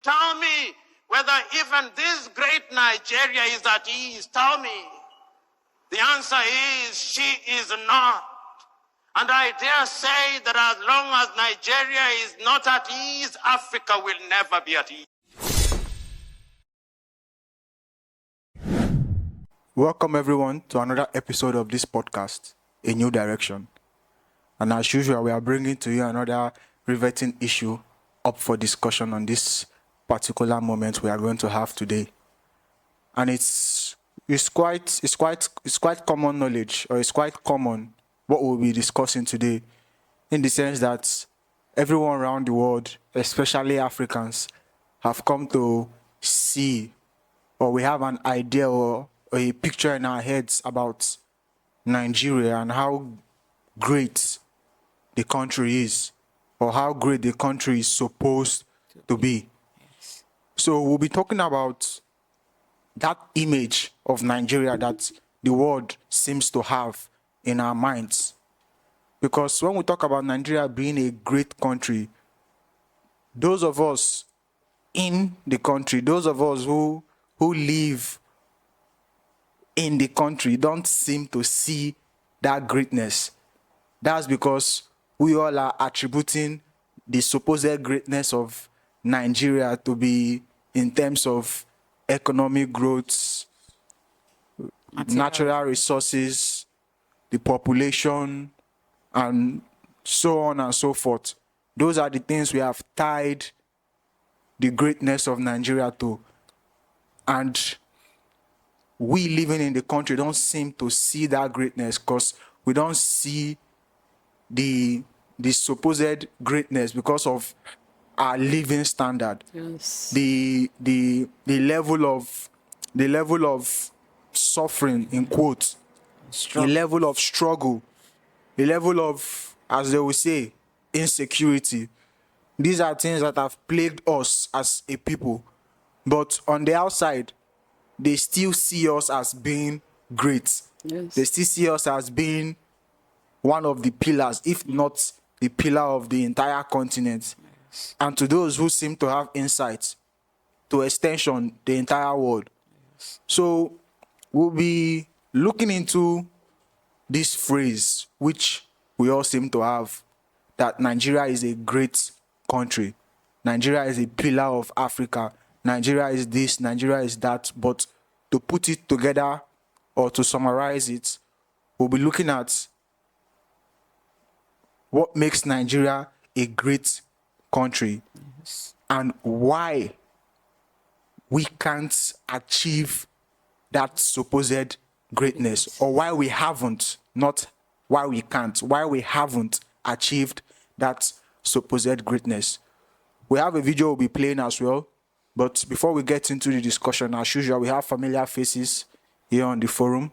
Tell me whether even this great Nigeria is at ease. Tell me. The answer is she is not. And I dare say that as long as Nigeria is not at ease, Africa will never be at ease. Welcome everyone to another episode of this podcast, A New Direction. And as usual, we are bringing to you another riveting issue up for discussion on this particular moment we are going to have today. And it's quite common knowledge, or it's quite common what we'll be discussing today, in the sense that everyone around the world, especially Africans, have come to see, or we have an idea or a picture in our heads about Nigeria and how great the country is, or how great the country is supposed to be. So we'll be talking about that image of Nigeria that the world seems to have in our minds. Because when we talk about Nigeria being a great country, those of us in the country, those of us who live in the country don't seem to see that greatness. That's because we all are attributing the supposed greatness of Nigeria to be in terms of economic growth, natural resources, the population, and so on and so forth. Those are the things we have tied the greatness of Nigeria to. And we living in the country don't seem to see that greatness because we don't see the supposed greatness because of our living standard. Yes. The level of suffering, in quotes, the level of struggle, the level of, as they will say, insecurity. These are things that have plagued us as a people. But on the outside, they still see us as being great. Yes. They still see us as being one of the pillars, if not the pillar of the entire continent. Yes. And to those who seem to have insight, to extension, the entire world. Yes. So we'll be looking into this phrase, which we all seem to have, that Nigeria is a great country. Nigeria is a pillar of Africa. Nigeria is this, Nigeria is that. But to put it together or to summarize it, we'll be looking at what makes Nigeria a great country. Yes. And why we can't achieve that supposed greatness, or why we haven't, not why we can't, why we haven't achieved that supposed greatness. We have a video we'll be playing as well. But before we get into the discussion, as usual, we have familiar faces here on the forum.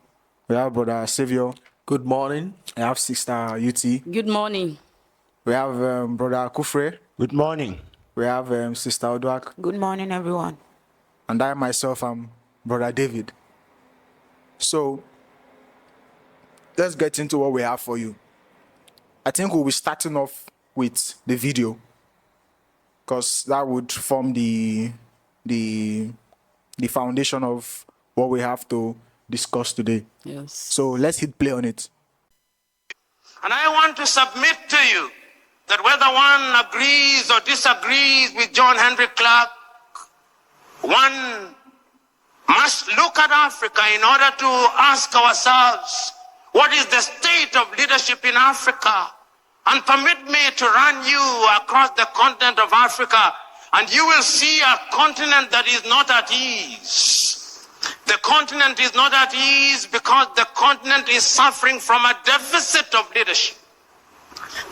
We have Brother Savior. Good morning. We have Sister UT. Good morning. We have Brother Kufre. Good morning. We have Sister Odwak. Good morning, everyone. And I myself am Brother David. So let's get into what we have for you. I think we'll be starting off with the video, because that would form the foundation of what we have to discuss today. Yes. So let's hit play on it. And I want to submit to you that whether one agrees or disagrees with John Henry Clark, one must look at Africa in order to ask ourselves, what is the state of leadership in Africa? And permit me to run you across the continent of Africa, and you will see a continent that is not at ease. The continent is not at ease because the continent is suffering from a deficit of leadership.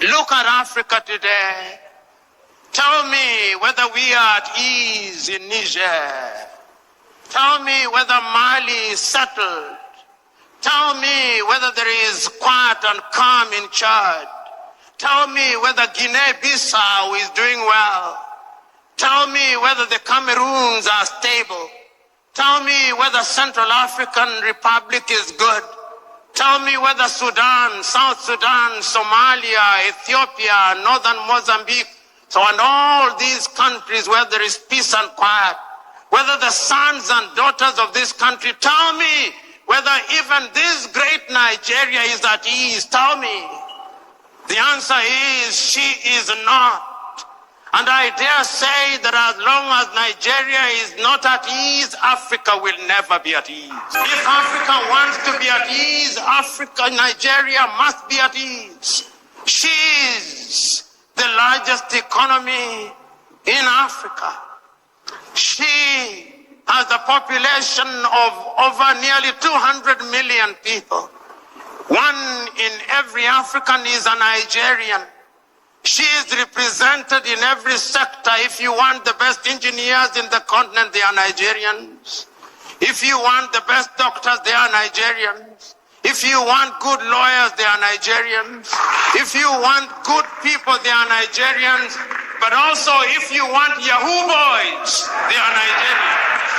Look at Africa today. Tell me whether we are at ease in Niger. Tell me whether Mali is settled. Tell me whether there is quiet and calm in Chad. Tell me whether Guinea-Bissau is doing well. Tell me whether the Cameroons are stable. Tell me whether Central African Republic is good. Tell me whether Sudan, South Sudan, Somalia, Ethiopia, Northern Mozambique, So, and all these countries where there is peace and quiet, whether the sons and daughters of this country, tell me whether even this great Nigeria is at ease. Tell me. The answer is she is not. And I dare say that as long as Nigeria is not at ease, Africa will never be at ease. If Africa wants to be at ease, Nigeria must be at ease. She is the largest economy in Africa. She has a population of over nearly 200 million people. One in every African is a Nigerian. She is represented in every sector. If you want the best engineers in the continent, they are Nigerians. If you want the best doctors, they are Nigerians. If you want good lawyers, they are Nigerians. If you want good people, they are Nigerians. But also, if you want Yahoo boys, they are Nigerians.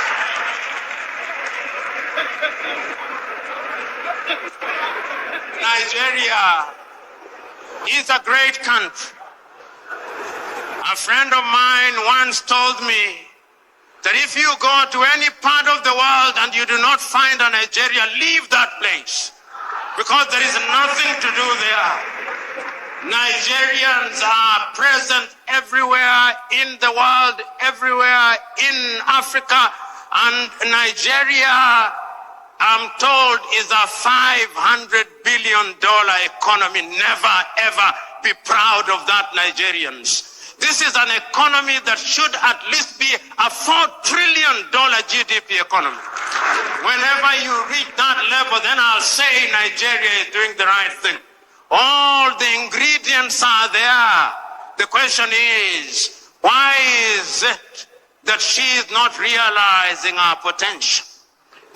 Nigeria is a great country. A friend of mine once told me that if you go to any part of the world and you do not find a Nigeria, leave that place, because there is nothing to do there. Nigerians are present everywhere in the world, everywhere in Africa, and Nigeria, I'm told, is a $500 billion economy. Never ever be proud of that, Nigerians. This is an economy that should at least be a $4 trillion GDP economy. Whenever you reach that level, then I'll say Nigeria is doing the right thing. All the ingredients are there. The question is, why is it that she is not realizing our potential?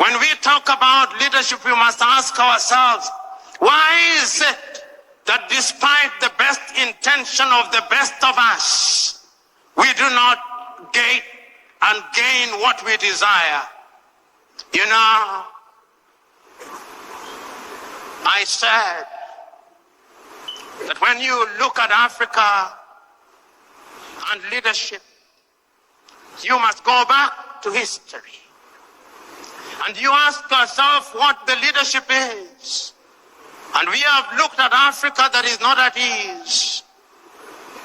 When we talk about leadership, we must ask ourselves, why is it that despite the best intention of the best of us, we do not gain what we desire? You know, I said that when you look at Africa and leadership, you must go back to history. And you ask yourself what the leadership is. And we have looked at Africa that is not at ease.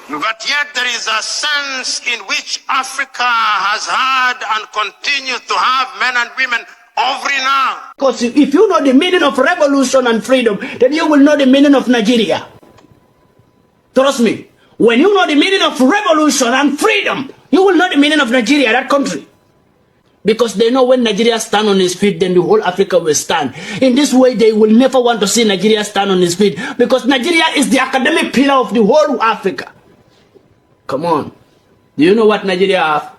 But yet there is a sense in which Africa has had and continues to have men and women of renown. Because if you know the meaning of revolution and freedom, then you will know the meaning of Nigeria. Trust me. When you know the meaning of revolution and freedom, you will know the meaning of Nigeria, that country. Because they know when Nigeria stand on his feet, then the whole Africa will stand. In this way, they will never want to see Nigeria stand on his feet. Because Nigeria is the academic pillar of the whole Africa. Come on. Do you know what Nigeria have?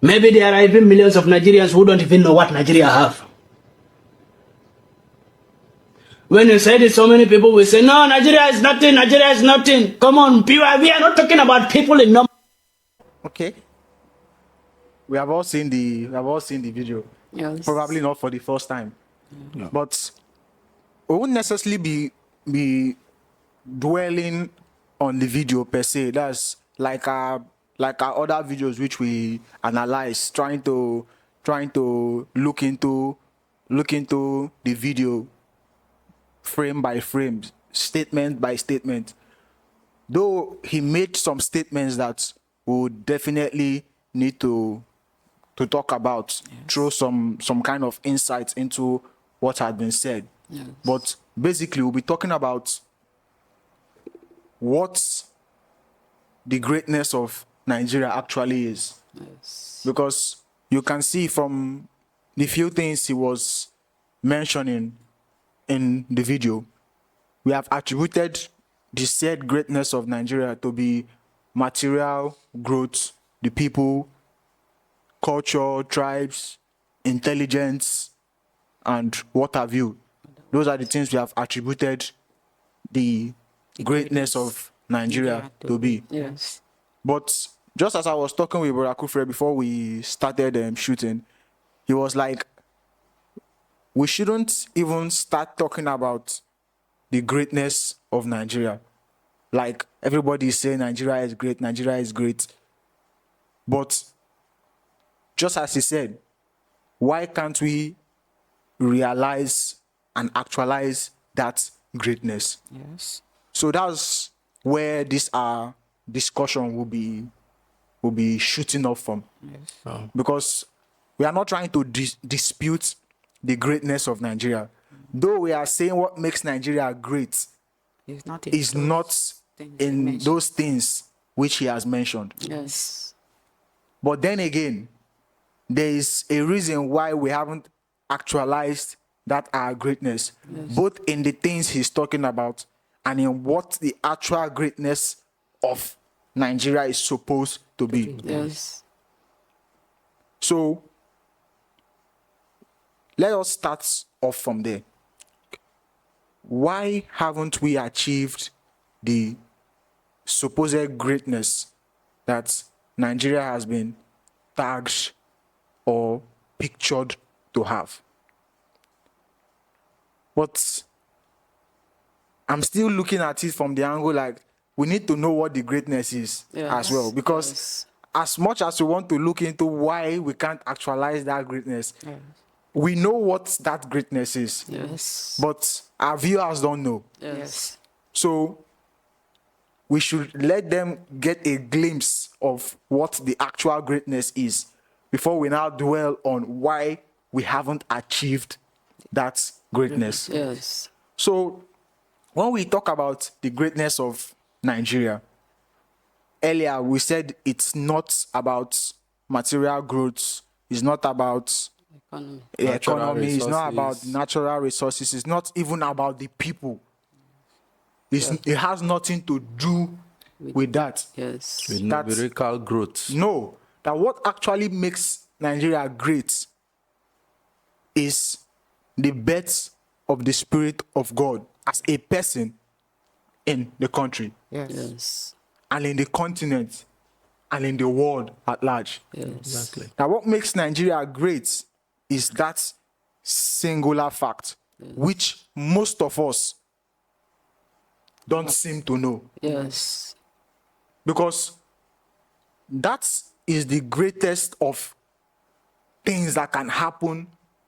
Maybe there are even millions of Nigerians who don't even know what Nigeria have. When you say this, so many people will say, no, Nigeria is nothing, Nigeria is nothing. Come on, we are not talking about people in number. Okay. We have all seen the video. Yes. Probably not for the first time. No. But we won't necessarily be dwelling on the video per se. That's like our other videos which we analyze, trying to look into the video frame by frame, statement by statement. Though he made some statements that we would definitely need to talk about, yes, throw some kind of insights into what had been said. Yes. But basically, we'll be talking about what the greatness of Nigeria actually is. Yes. Because you can see from the few things he was mentioning in the video, we have attributed the said greatness of Nigeria to be material growth, the people, culture, tribes, intelligence, and what have you. Those are the things we have attributed the greatness of Nigeria to be. Yes. But just as I was talking with Brother Kufre before we started shooting, he was like, we shouldn't even start talking about the greatness of Nigeria. Like everybody is saying Nigeria is great, Nigeria is great. But just as he said, why can't we realize and actualize that greatness? Yes. So that's where this discussion will be shooting off from. Yes. Because we are not trying to dispute the greatness of Nigeria. Though we are saying what makes Nigeria great It's not in is those not things you in mentioned. those things which he has mentioned. Yes. But then again, there is a reason why we haven't actualized that our greatness, both in the things he's talking about and in what the actual greatness of Nigeria is supposed to be. Yes. So let us start off from there. Why haven't we achieved the supposed greatness that Nigeria has been tagged or pictured to have? But I'm still looking at it from the angle like we need to know what the greatness is as well. Because Yes. as much as we want to look into why we can't actualize that greatness, Yes. we know what that greatness is. Yes. But our viewers don't know. Yes. So we should let them get a glimpse of what the actual greatness is before we now dwell on why we haven't achieved that greatness. Yes. So when we talk about the greatness of Nigeria, earlier we said it's not about material growth, it's not about Economy. the Natural economy, it's not about resources. natural resources, it's not even about the people. It has nothing to do with that. Yes. With That's- numerical growth. No, that what actually makes Nigeria great is the birth of the Spirit of God as a person in the country Yes. Yes. and in the continent and in the world at large. Yes. Exactly. Now, what makes Nigeria great is that singular fact, which most of us don't seem to know. Yes. Because that is the greatest of things that can happen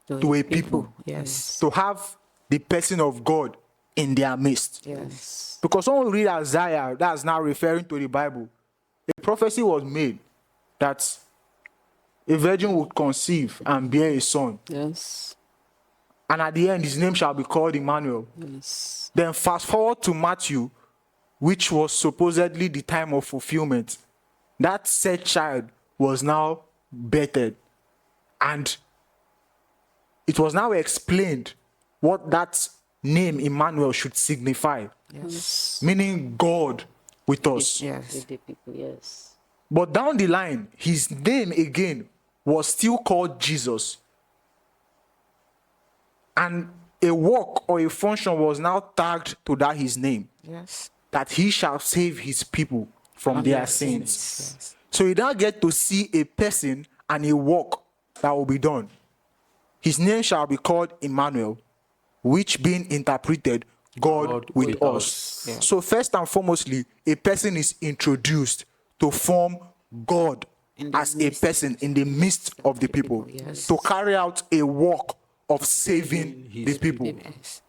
to a people. Yes. To have the person of God in their midst. Yes. Because when we read Isaiah, that's now referring to the Bible, a prophecy was made that a virgin would conceive and bear a son. Yes. And at the end, his name shall be called Emmanuel. Yes. Then fast forward to Matthew, which was supposedly the time of fulfillment. That said child was now birthed. And it was now explained what that name Emmanuel should signify. Yes. Meaning God with us. Yes. With the people, yes. But down the line, his name again was still called Jesus. And a work or a function was now tagged to that his name, Yes. that he shall save his people from their sins. Yes. So you now get to see a person and a work that will be done. His name shall be called Emmanuel, which being interpreted, God with us. Yes. So first and foremostly, a person is introduced to form God In the as a midst person in the midst of the people, yes. to carry out a work of saving the people. Yes.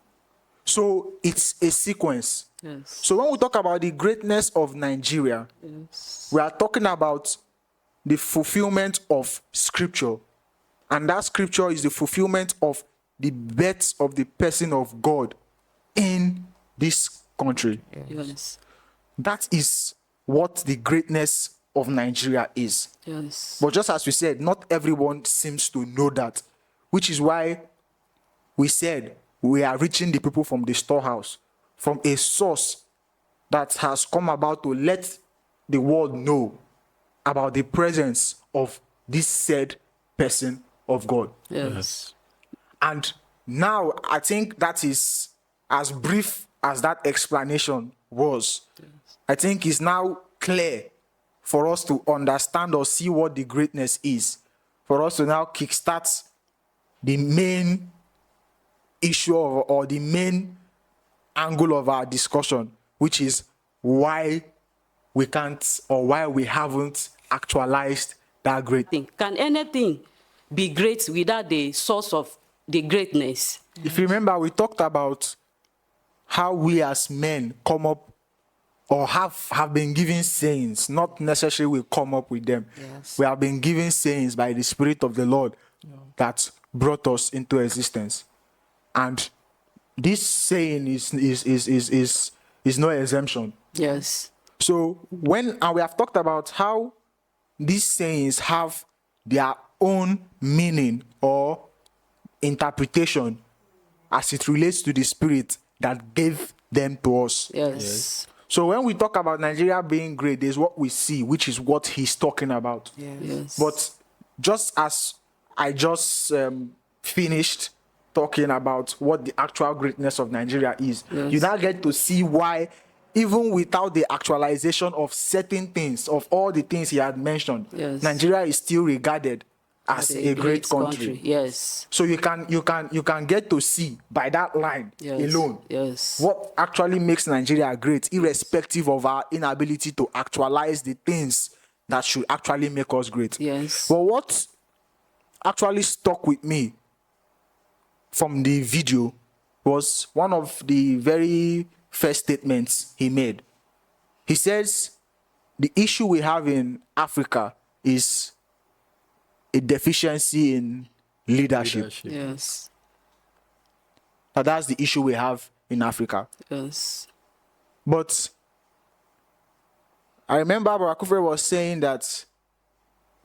So it's a sequence. Yes. So when we talk about the greatness of Nigeria, Yes. we are talking about the fulfillment of scripture. And that scripture is the fulfillment of the birth of the person of God in this country. Yes. That is what the greatness of Nigeria is. Yes. But just as we said, not everyone seems to know that, which is why we said we are reaching the people from the storehouse, from a source that has come about to let the world know about the presence of this said person of God. Yes. And now I think that is as brief as that explanation was. I think it's now clear for us to understand or see what the greatness is, for us to now kickstart the main issue or the main angle of our discussion, which is why we can't or why we haven't actualized that great. Can anything be great without the source of the greatness? If you remember, we talked about how we as men come up or have been given sayings, not necessarily we come up with them. Yes. We have been given sayings by the Spirit of the Lord that brought us into existence. And this saying is no exemption. Yes. So and we have talked about how these sayings have their own meaning or interpretation as it relates to the Spirit that gave them to us. Yes. So when we talk about Nigeria being great, there's what we see, which is what he's talking about. Yes. But just as I just finished talking about what the actual greatness of Nigeria is, Yes. you now get to see why, even without the actualization of certain things, of all the things he had mentioned, Yes. Nigeria is still regarded as a great country. Yes. So you can get to see by that line Yes. alone Yes. what actually makes Nigeria great, irrespective of our inability to actualize the things that should actually make us great. Yes. But what actually stuck with me from the video was one of the very first statements he made. He says the issue we have in Africa is a deficiency in leadership. Yes. That's the issue we have in Africa. Yes. But I remember Barakufre was saying that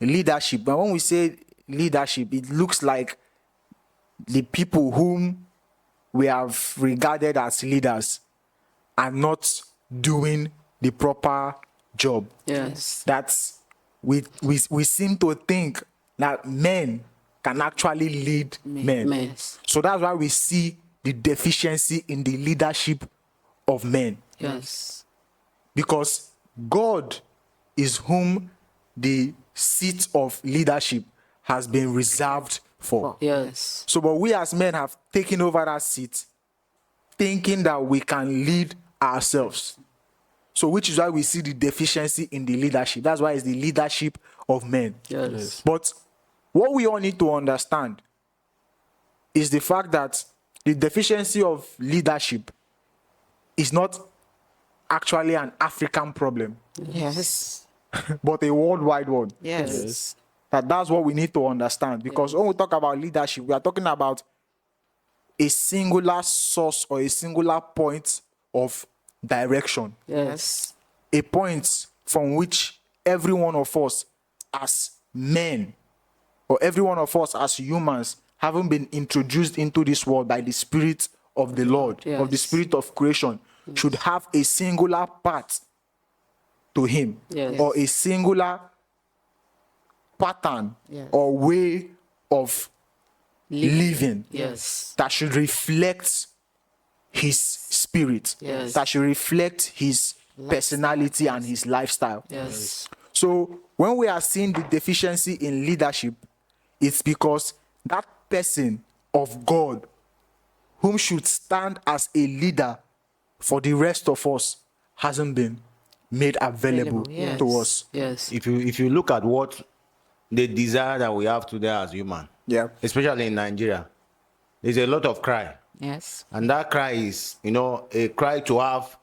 leadership, but when we say leadership, it looks like the people whom we have regarded as leaders are not doing the proper job. Yes. That's we seem to think that men can actually lead men. Men. So that's why we see the deficiency in the leadership of men. Yes. Because God is whom the seat of leadership has been reserved for. Yes. So, but we as men have taken over that seat, thinking that we can lead ourselves. So, which is why we see the deficiency in the leadership. That's why it's the leadership of men. Yes. But what we all need to understand is the fact that the deficiency of leadership is not actually an African problem, Yes. but a worldwide one. Yes. That's what we need to understand. Because when we talk about leadership, we are talking about a singular source or a singular point of direction. Yes. A point from which every one of us as men or every one of us as humans haven't been introduced into this world by the Spirit of the Lord, of the Yes. Spirit of creation, should have a singular part to him, Yes. or a singular pattern Yes. or way of living Yes. that should reflect his spirit, Yes. that should reflect his personality and his lifestyle. Yes. So when we are seeing the deficiency in leadership, it's because that person of God whom should stand as a leader for the rest of us hasn't been made available Yes. to us. Yes. If you look at what the desire that we have today as human, Yeah. especially in Nigeria, there's a lot of cry. Yes. And that cry is, a cry to have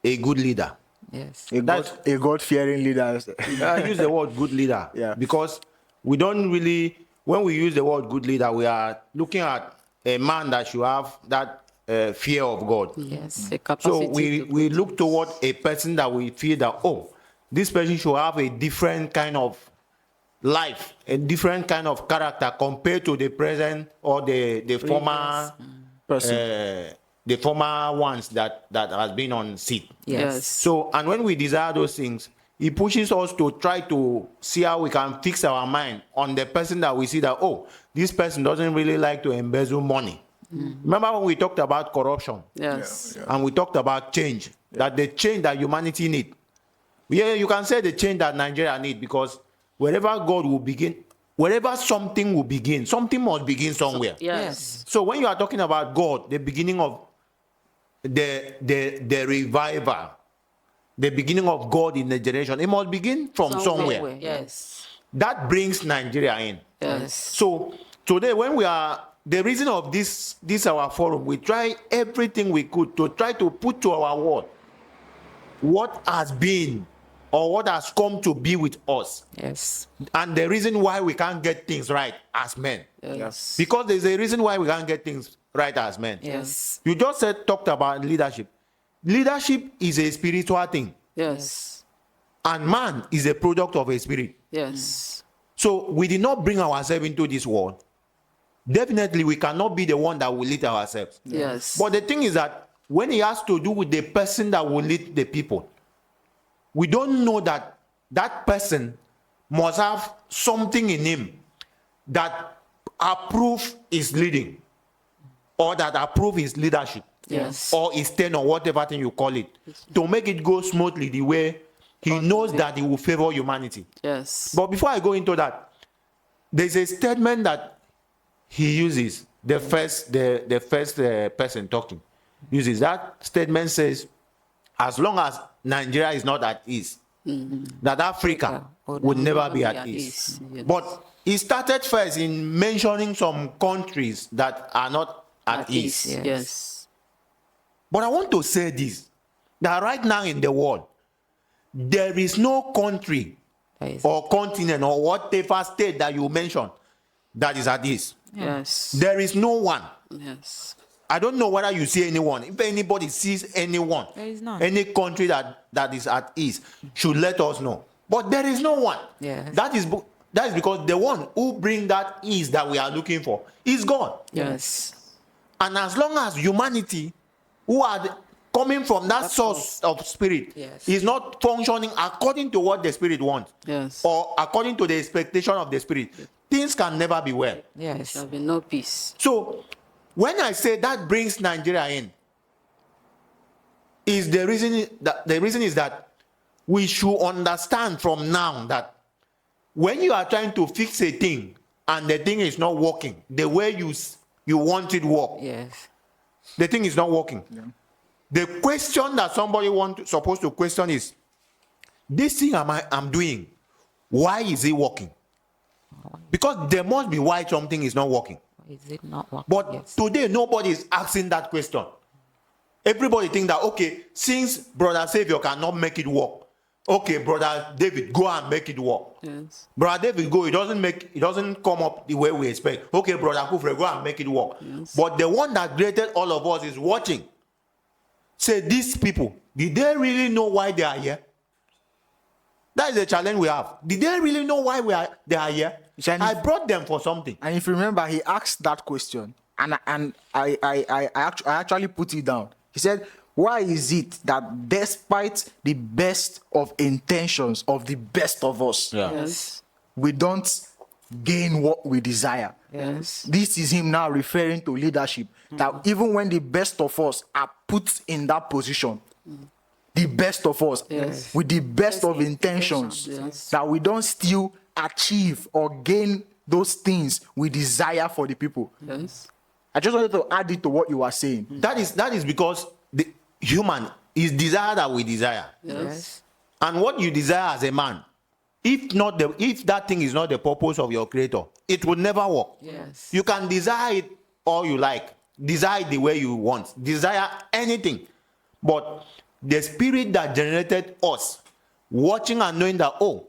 a good leader. Yes. A God-fearing leader. I use the word good leader Yeah. because we don't really, when we use the word good leader, we are looking at a man that should have that fear of God. Yes. The capacity So we look toward a person that we feel that, this person should have a different kind of life, a different kind of character compared to the present or the former person. the former ones that has been on seat. Yes. So, and when we desire those things, it pushes us to try to see how we can fix our mind on the person that we see that, this person doesn't really like to embezzle money. Remember when we talked about corruption? Yes. And we talked about change, that the change that humanity need. Yeah, you can say the change that Nigeria need, because wherever God will begin, wherever something will begin, something must begin somewhere. Yes. So when you are talking about God, the beginning of the revival, the beginning of God in the generation, it must begin from somewhere. Yes. That brings Nigeria in. Yes. So today, when we are, the reason of this our forum, we try everything we could to try to put to our word what has been or what has come to be with us, Yes. and the reason why we can't get things right as men. Yes. Because there's a reason why we can't get things right as men. Yes. You just talked about leadership. Leadership is a spiritual thing, Yes. and man is a product of a spirit. Yes. So we did not bring ourselves into this world. Definitely, we cannot be the one that will lead ourselves. Yes. But the thing is that when it has to do with the person that will lead the people, we don't know that that person must have something in him that approve his leading, or that approve his leadership, Yes. or his tenure, or whatever thing you call it, to make it go smoothly the way he knows that he will favor humanity. Yes. But before I go into that, there's a statement that he uses, the first person talking uses. That statement says, as long as Nigeria is not at ease, that Africa would never be at ease. Yes. But he started first in mentioning some countries that are not at ease. Yes. But I want to say this, that right now in the world, there is no country Yes. or continent or whatever state that you mention that is at ease. Yes. There is no one. Yes. I don't know whether you see anyone. If anybody sees anyone, There is none. any country that is at ease, should let us know. But there is no one. Yes. That is because the one who bring that ease that we are looking for is God. Yes. And as long as humanity, who are coming from that source of spirit, Yes. is not functioning according to what the spirit wants, Yes. or according to the expectation of the spirit, things can never be well. Yes. There will be no peace. So when I say that brings Nigeria in, is the reason is that we should understand from now that when you are trying to fix a thing and the thing is not working the way you want it to work, Yes. the thing is not working. The question that somebody supposed to question is, this thing I'm doing, why is it working? Because there must be why something is not working. Is it not working? But Yes. today, nobody is asking that question. Everybody think that, okay, since Brother Savior cannot make it work, okay, Brother David, go and make it work. Yes. Brother David, go, it doesn't come up the way we expect. Okay, Brother Kufre, go and make it work. Yes. But the one that created all of us is watching. Say, these people, did they really know why they are here? That is the challenge we have. Did they really know why they are here? I brought them for something. And if you remember, he asked that question, and I actually put it down. He said, why is it that despite the best of intentions of the best of us, Yes. we don't gain what we desire? Yes. This is him now referring to leadership. That even when the best of us are put in that position, the best of us, Yes. with the best of intentions, Yes. that we don't still achieve or gain those things we desire for the people. Yes. I just wanted to add it to what you were saying. That is because the human is desire that we desire. Yes. And what you desire as a man, if that thing is not the purpose of your creator, it will never work. Yes. You can desire it all you like, desire it the way you want, desire anything. But the spirit that generated us, watching and knowing that, oh,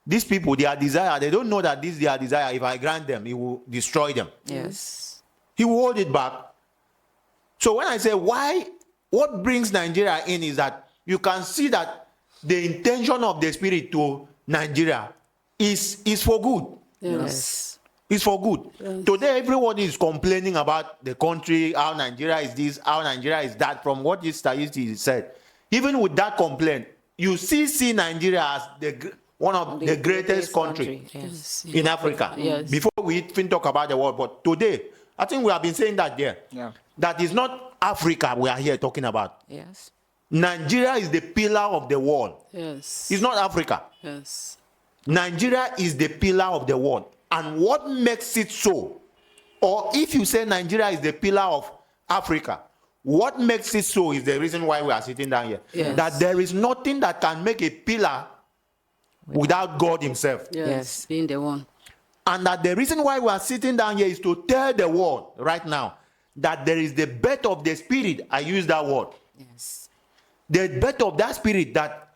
these people, their desire, they don't know that this is their desire. If I grant them, it will destroy them. Yes. He will hold it back. So when I say why, what brings Nigeria in is that you can see that the intention of the spirit to Nigeria is for good. Yes. It's for good. Yes. Today, everybody is complaining about the country, how Nigeria is this, how Nigeria is that, from what this statistics said. Even with that complaint, you see Nigeria as one of the greatest country Yes. in Africa. Yes. Before we even talk about the world, but today, I think we have been saying that there. Yeah. That is not Africa we are here talking about. Yes. Nigeria is the pillar of the world. Yes. It's not Africa. Yes. Nigeria is the pillar of the world. And what makes it so? Or if you say Nigeria is the pillar of Africa, what makes it so is the reason why we are sitting down here. Yes. That there is nothing that can make a pillar without God himself. Yes, being the one. And that the reason why we are sitting down here is to tell the world right now that there is the birth of the spirit. I use that word. Yes. The birth of that spirit that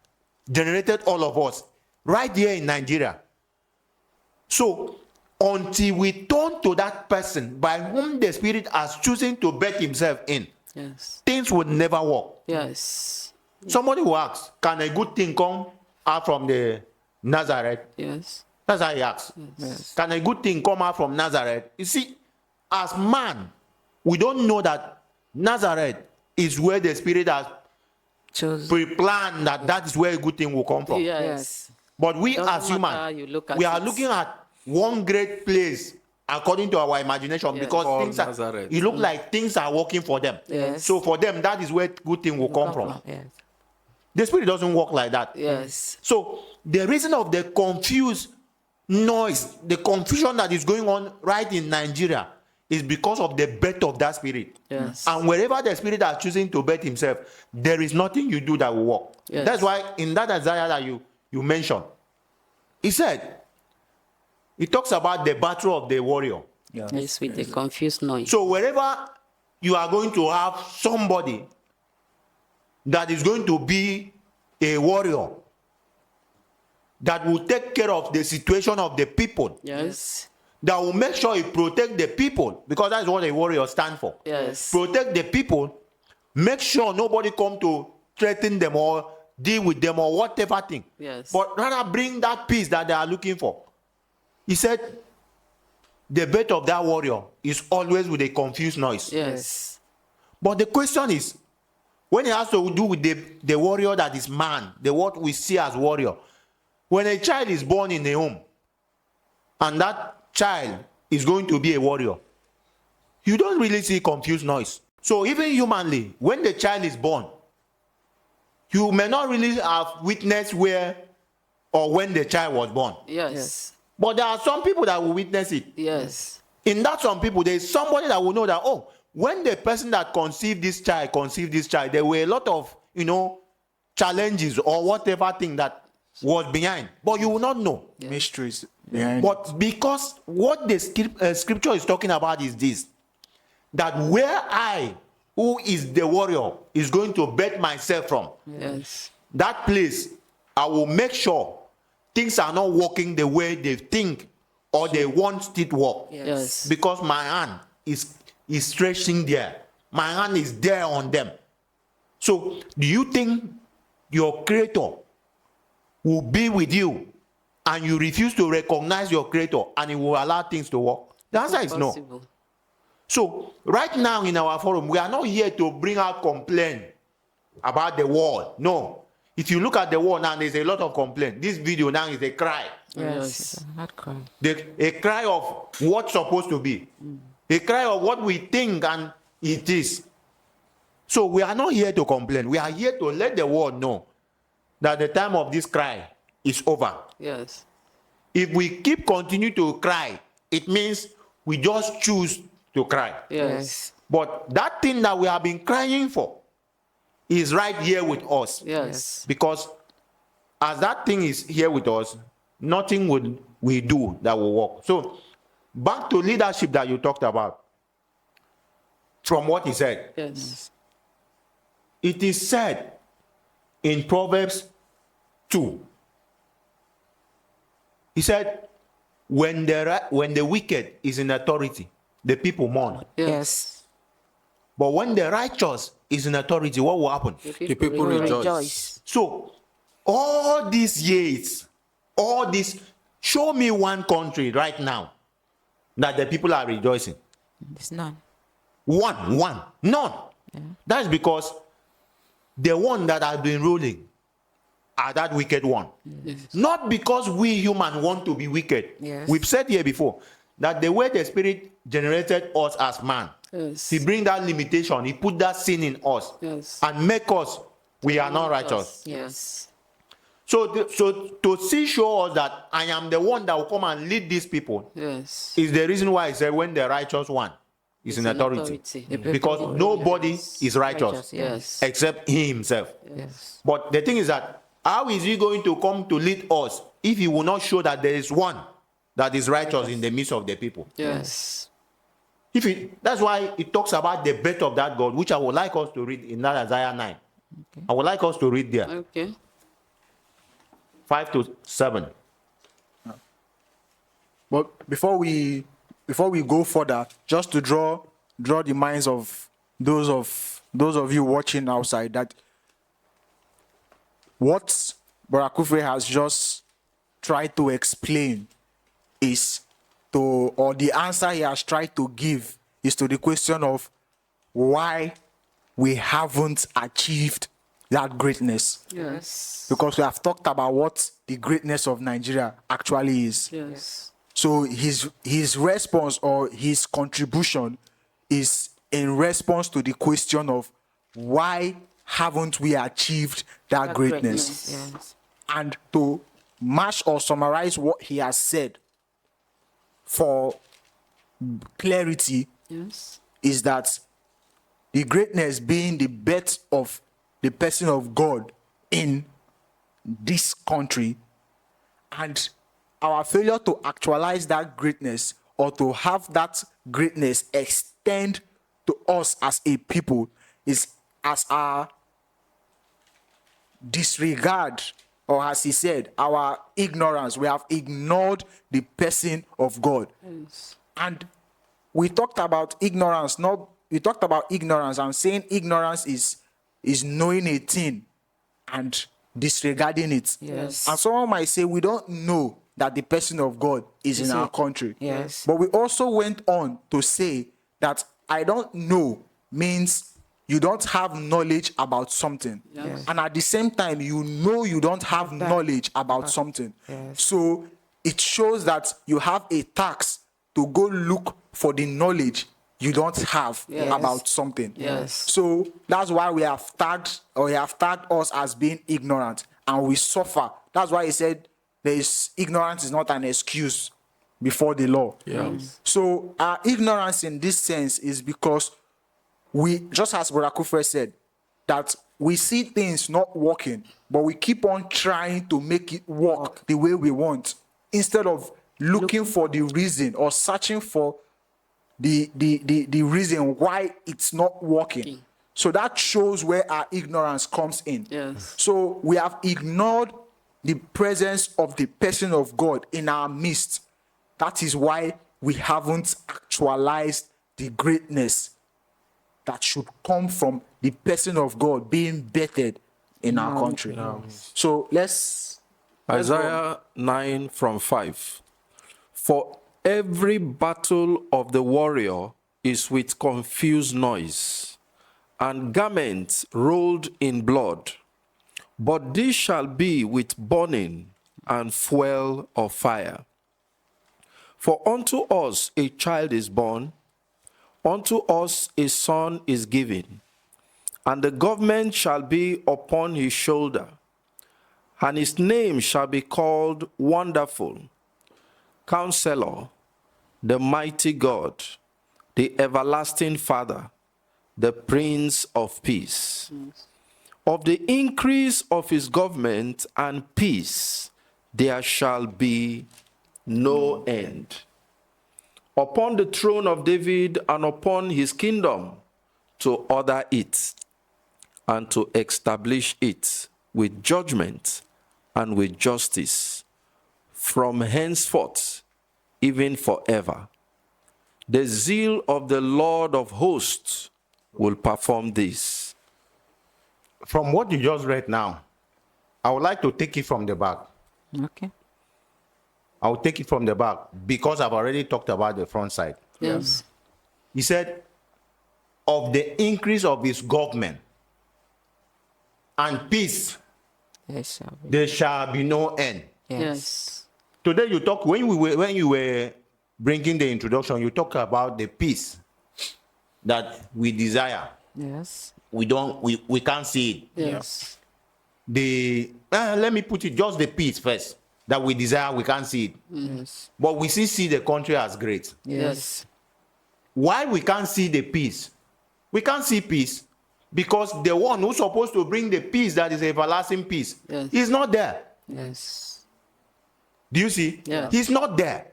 generated all of us right here in Nigeria. So until we turn to that person by whom the spirit has chosen to birth himself in, Yes. things would never work. Yes. Somebody who asks, can a good thing come out from the Nazareth? Yes. That's how he asks. Yes. Can a good thing come out from Nazareth? You see, as man, we don't know that Nazareth is where the spirit has Chose. pre-planned that is where a good thing will come from. Yes. But we Doesn't as matter how you humans, look at we are it. looking at one great place according to our imagination Yes. because Called things are, Nazareth. it look like things are working for them. Yes. So for them, that is where good thing will come from. Yes. The spirit doesn't work like that. Yes. So the reason of the confused noise, the confusion that is going on right in Nigeria is because of the birth of that spirit. Yes. And wherever the spirit is choosing to birth himself, there is nothing you do that will work. Yes. That's why in that Isaiah that you mentioned, he said, he talks about the battle of the warrior. Yes, with the confused noise. So wherever you are going to have somebody that is going to be a warrior that will take care of the situation of the people, Yes. that will make sure he protect the people, because that's what a warrior stand for. Yes. Protect the people, make sure nobody come to threaten them or deal with them or whatever thing. Yes. But rather bring that peace that they are looking for. He said the birth of that warrior is always with a confused noise. Yes. But the question is, when it has to do with the warrior that is man, the what we see as warrior, when a child is born in a home and that child is going to be a warrior, you don't really see confused noise. So even humanly, when the child is born, you may not really have witnessed where or when the child was born. Yes. But there are some people that will witness it. Yes. In that some people, there is somebody that will know that, oh, when the person that conceived this child, there were a lot of, challenges or whatever thing that was behind. But you will not know. Mysteries behind. But because what the scripture is talking about is this, that where I, who is the warrior, is going to bet myself from, Yes. that place, I will make sure things are not working the way they think or they want it to work. Yes. Because my hand is stretching there. My hand is there on them. So do you think your creator will be with you and you refuse to recognize your creator and he will allow things to work? The answer is no. Possible. So right now in our forum, we are not here to bring out complaint about the world. No. If you look at the world now, there's a lot of complaint. This video now is a cry. Yes. Not cry. A cry of what's supposed to be. A cry of what we think and it is. So we are not here to complain. We are here to let the world know that the time of this cry is over. Yes. If we keep continue to cry, it means we just choose to cry. Yes. But that thing that we have been crying for is right here with us. Yes. Because as that thing is here with us, nothing would we do that will work. So back to leadership that you talked about. From what he said, Yes. it is said in Proverbs 2. He said, when the wicked is in authority, the people mourn. Yes. But when the righteous is in authority, what will happen? The people We rejoice. So, all these years, all this, show me one country right now that the people are rejoicing. It's none. One, none. That is because the one that has been ruling are that wicked one. Yes. Not because we human want to be wicked. Yes. We've said here before that the way the spirit generated us as man, Yes. he bring that limitation, he put that sin in us, Yes. and make us, we are not righteous. Yes. So to see show us that I am the one that will come and lead these people Yes. is the reason why I said when the righteous one is in authority. The Because people- nobody Yes. is righteous, Yes. except he himself. Yes. But the thing is that how is he going to come to lead us if he will not show that there is one that is righteous in the midst of the people? Yes. That's why it talks about the birth of that God, which I would like us to read in that Isaiah 9. Okay. I would like us to read there, Okay. 5 to 7. But before we go further, just to draw the minds of those of you watching outside, that what Barakufre has just tried to explain or the answer he has tried to give is to the question of why we haven't achieved that greatness. Yes. Because we have talked about what the greatness of Nigeria actually is. Yes. So his response or his contribution is in response to the question of why haven't we achieved that greatness? Yes. And to match or summarize what he has said for clarity Yes. is that the greatness being the birth of the person of God in this country, and our failure to actualize that greatness or to have that greatness extend to us as a people is as our disregard, or as he said, our ignorance. We have ignored the person of God. Yes. And we talked about ignorance, and saying ignorance is knowing a thing and disregarding it. Yes. And someone might say, we don't know that the person of God is in our country. Yes. But we also went on to say that I don't know means you don't have knowledge about something. Yes. And at the same time, you know you don't have knowledge about something. Yes. So it shows that you have a task to go look for the knowledge you don't have Yes. about something. Yes. So that's why he have tagged us as being ignorant, and we suffer. That's why he said ignorance is not an excuse before the law. So our ignorance in this sense is because we, just as Brother Kufre said, that we see things not working, but we keep on trying to make it work the way we want, instead of looking for the reason or searching for the reason why it's not working. So that shows where our ignorance comes in. Yes. So we have ignored the presence of the person of God in our midst. That is why we haven't actualized the greatness that should come from the person of God being birthed in our country. So let's Isaiah 9 from 5. For every battle of the warrior is with confused noise, and garments rolled in blood. But this shall be with burning and fuel of fire. For unto us a child is born, unto us a son is given, and the government shall be upon his shoulder, and his name shall be called Wonderful, Counselor, the Mighty God, the Everlasting Father, the Prince of Peace. Of the increase of his government and peace there shall be no end. Upon the throne of David and upon his kingdom, to order it and to establish it with judgment and with justice from henceforth, even forever. The zeal of the Lord of hosts will perform this. From what you just read now, I would like to take it from the back. Okay. I will take it from the back because I've already talked about the front side. Yes. He said, of the increase of his government and peace, there shall be no end. Yes. Today you talk, when you were bringing the introduction, you talk about the peace that we desire. Yes. We can't see it. Yes. Let me put it, just the peace first that we desire, we can't see it. Yes. But we still see the country as great. Yes. why we can't see the peace? We can't see peace because the one who's supposed to bring the peace that is everlasting peace is not there. Yes. Do you see? Yeah. He's not there.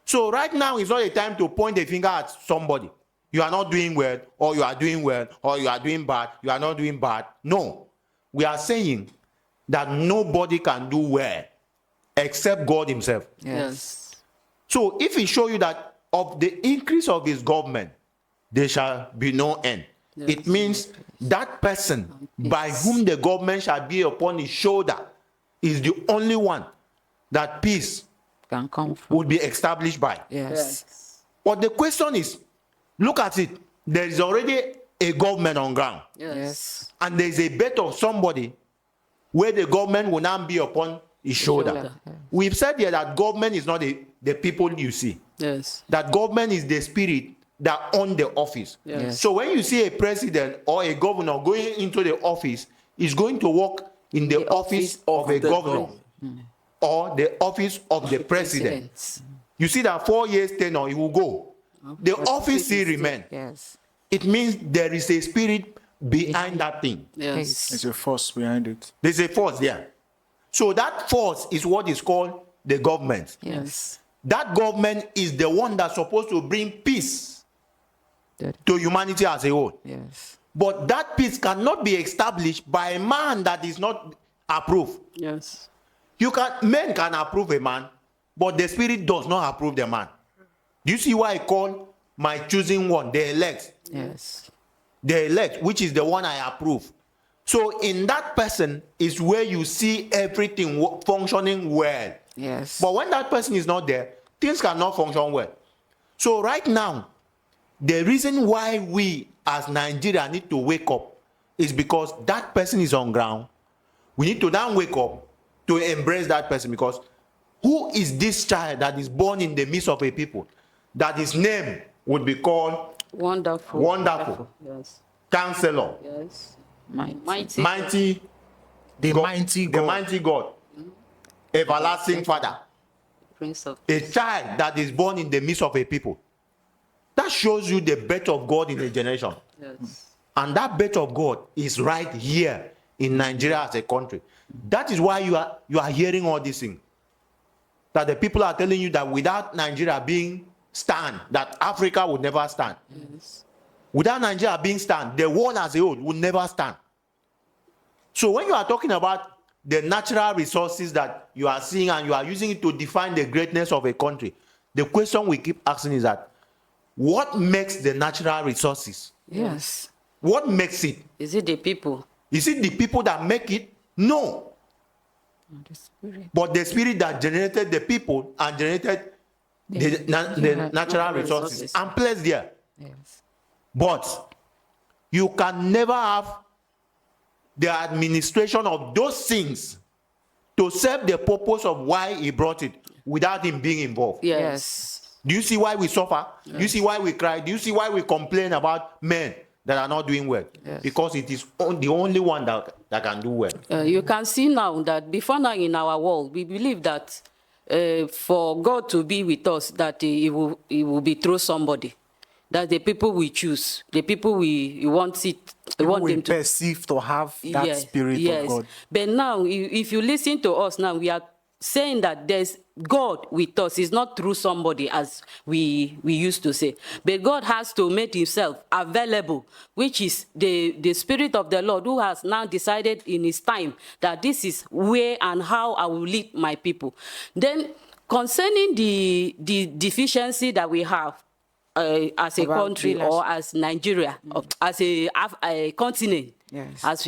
So right now is not a time to point a finger at somebody. You are not doing well, or you are doing well, or you are doing bad, you are not doing bad. No. We are saying that nobody can do well except God himself. Yes. So if he show you that of the increase of his government, there shall be no end. Yes. It means that person by whom the government shall be upon his shoulder is the only one that peace Can come from. would be established by. Yes. But the question is, look at it. There is already a government on ground. Yes. And there is a bet of somebody where the government will now be upon his shoulder. shoulder. We've said here that government is not the people you see. Yes. That government is the spirit that own the office. Yes. So when you see a president or a governor going into the office, he's going to work in the office of a governor or the office of the president. You see that 4 years tenure, he will go. The office still remain. Yes. It means there is a spirit behind that thing. Yes. There's a force behind it. There's a force there. So that force is what is called the government. Yes. That government is the one that's supposed to bring peace to humanity as a whole. Yes. But that peace cannot be established by a man that is not approved. Yes. Men can approve a man, but the spirit does not approve the man. Do you see why I call my choosing one, the elect? Yes. The elect, which is the one I approve. So in that person is where you see everything functioning well. Yes. But when that person is not there, things cannot function well. So right now, the reason why we as Nigeria need to wake up is because that person is on ground. We need to now wake up to embrace that person, because who is this child that is born in the midst of a people that his name would be called Wonderful. Wonderful. Yes. Counselor, Yes. Mighty. mighty The God, mighty the God. mighty God, everlasting Father. Prince of A child that is born in the midst of a people. That shows you the birth of God in a generation. Yes. And that birth of God is right here in Nigeria as a country. That is why you are hearing all these things. That the people are telling you that without Nigeria being stand, that Africa would never stand. Yes. Without Nigeria being stand, the world as a whole would never stand. So when you are talking about the natural resources that you are seeing and you are using it to define the greatness of a country, the question we keep asking is that, what makes the natural resources? Yes. What makes it? Is it the people? Is it the people that make it? No. The spirit. But the spirit that generated the people and generated the natural resources and placed there. Yes. But you can never have the administration of those things to serve the purpose of why he brought it without him being involved. Yes. Do you see why we suffer? Do you see why we cry? Do you see why we complain about men that are not doing well? Yes. Because it is the only one that can do well. You can see now that before now in our world, we believe that for God to be with us, that he will be through somebody. That the people we choose, the people we want it, we People want we them to perceive to have that spirit of God. But now, if you listen to us now, we are saying that there's God with us. It's not through somebody, as we used to say. But God has to make himself available, which is the Spirit of the Lord, who has now decided in his time that this is where and how I will lead my people. Then, concerning the deficiency that we have, as a About country leadership. or as Nigeria, or as a continent, Yes. as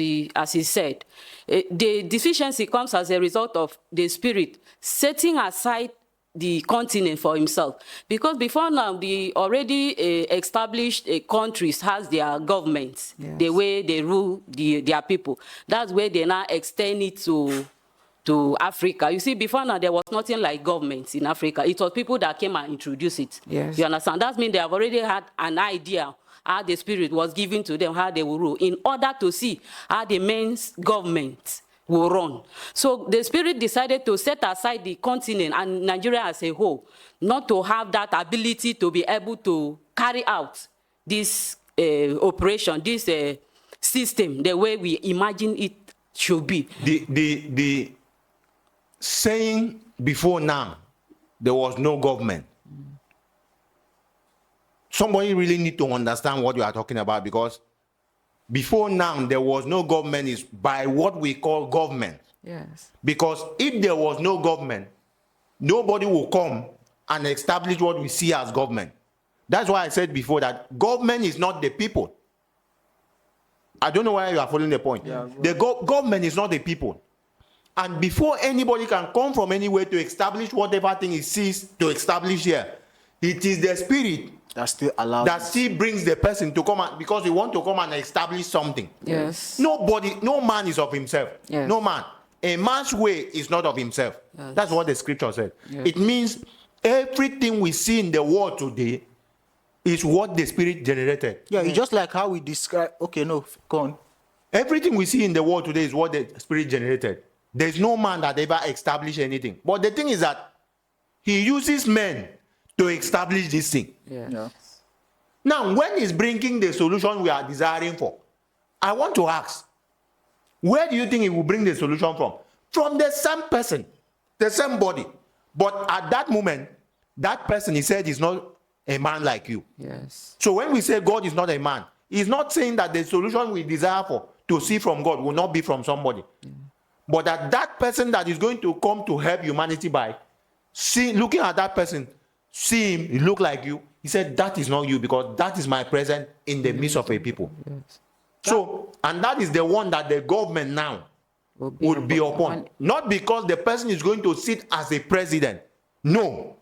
he said, the deficiency comes as a result of the spirit setting aside the continent for himself. Because before now, the already established countries has their governments, Yes. the way they rule their people. That's where they now extend it to Africa. You see, before now, there was nothing like governments in Africa. It was people that came and introduced it. Yes. You understand? That means they have already had an idea how the spirit was given to them, how they will rule, in order to see how the men's government will run. So the spirit decided to set aside the continent and Nigeria as a whole, not to have that ability to be able to carry out this operation, this system, the way we imagine it should be. The saying before now, there was no government. Somebody really need to understand what you are talking about, because before now, there was no government is by what we call government. Yes. Because if there was no government, nobody will come and establish what we see as government. That's why I said before that government is not the people. I don't know why you are following the point. Yeah, the government is not the people. And before anybody can come from anywhere to establish whatever thing it sees to establish here, it is the spirit that still allows, that still brings the person to come and, because he want to come and establish something. Yes. Nobody, no man is of himself. Yes. No man. A man's way is not of himself. Yes. That's what the scripture said. Yes. It means everything we see in the world today is what the spirit generated. yeah, it's just like how we describe. Okay, no, go on. Everything we see in the world today is what the spirit generated. There's no man that ever established anything. But the thing is that he uses men to establish this thing. Yes. Yeah. Now, when he's bringing the solution we are desiring for, I want to ask, where do you think he will bring the solution from? From the same person, the same body. But at that moment, that person, he said, is not a man like you. Yes. So when we say God is not a man, he's not saying that the solution we desire for to see from God will not be from somebody. But that person that is going to come to help humanity by looking at that person, see him, he look like you. He said, that is not you, because that is my presence in the midst of a people. Yes. So, and that is the one that the government now would be upon. Not because the person is going to sit as a president. No.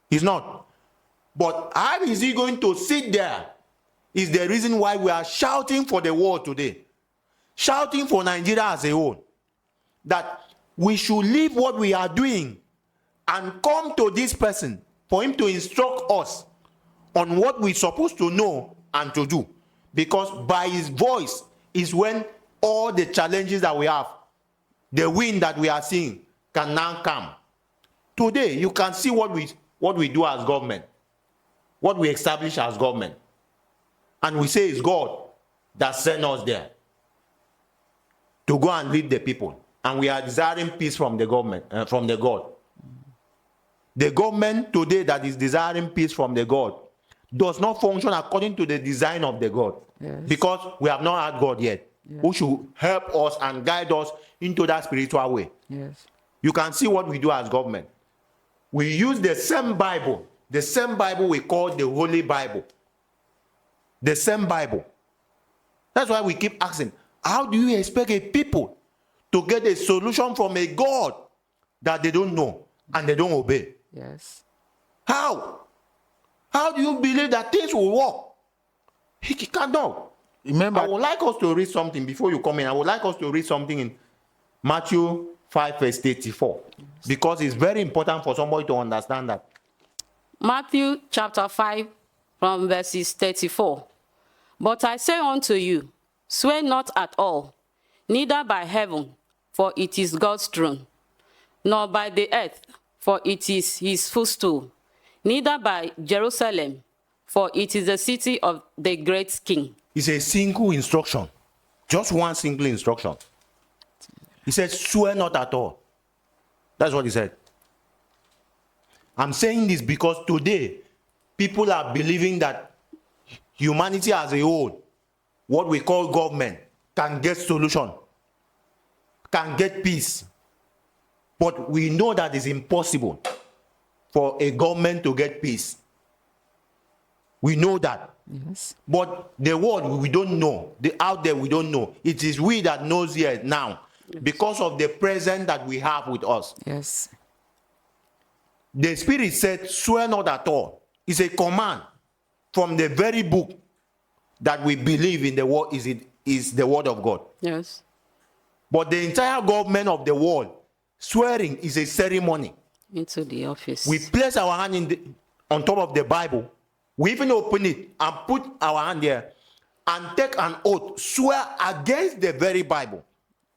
He's not. But how is he going to sit there is the reason why we are shouting for the world today. Shouting for Nigeria as a whole. That we should leave what we are doing and come to this person for him to instruct us on what we're supposed to know and to do. Because by his voice is when all the challenges that we have, the wind that we are seeing, can now come. Today, you can see what we do as government, what we establish as government. And we say it's God that sent us there to go and lead the people. And we are desiring peace from the government, from the God. The government today that is desiring peace from the God does not function according to the design of the God. Yes. Because we have not had God yet, who should help us and guide us into that spiritual way. Yes. You can see what we do as government. We use the same Bible we call the Holy Bible. The same Bible. That's why we keep asking, how do you expect a people to get a solution from a God that they don't know and they don't obey? Yes. How? How do you believe that things will work? He cannot. Remember, I would like us to read something before you come in. I would like us to read something in Matthew 5 verse 84. Because it's very important for somebody to understand that. Matthew chapter 5 from verses 34. But I say unto you, swear not at all, neither by heaven, for it is God's throne, nor by the earth, for it is his footstool, neither by Jerusalem, for it is the city of the great king. It's a single instruction. Just one single instruction. He said, swear not at all. That's what he said. I'm saying this because today, people are believing that humanity as a whole, what we call government, can get solution, can get peace. But we know that it's impossible for a government to get peace. We know that. Yes. But the world, we don't know. Out there, we don't know. It is we that knows here now because of the present that we have with us. Yes. The Spirit said, swear not at all. It's a command from the very book that we believe in the word is the word of God. Yes. But the entire government of the world, swearing is a ceremony. Into the office. We place our hand on top of the Bible. We even open it and put our hand there and take an oath, swear against the very Bible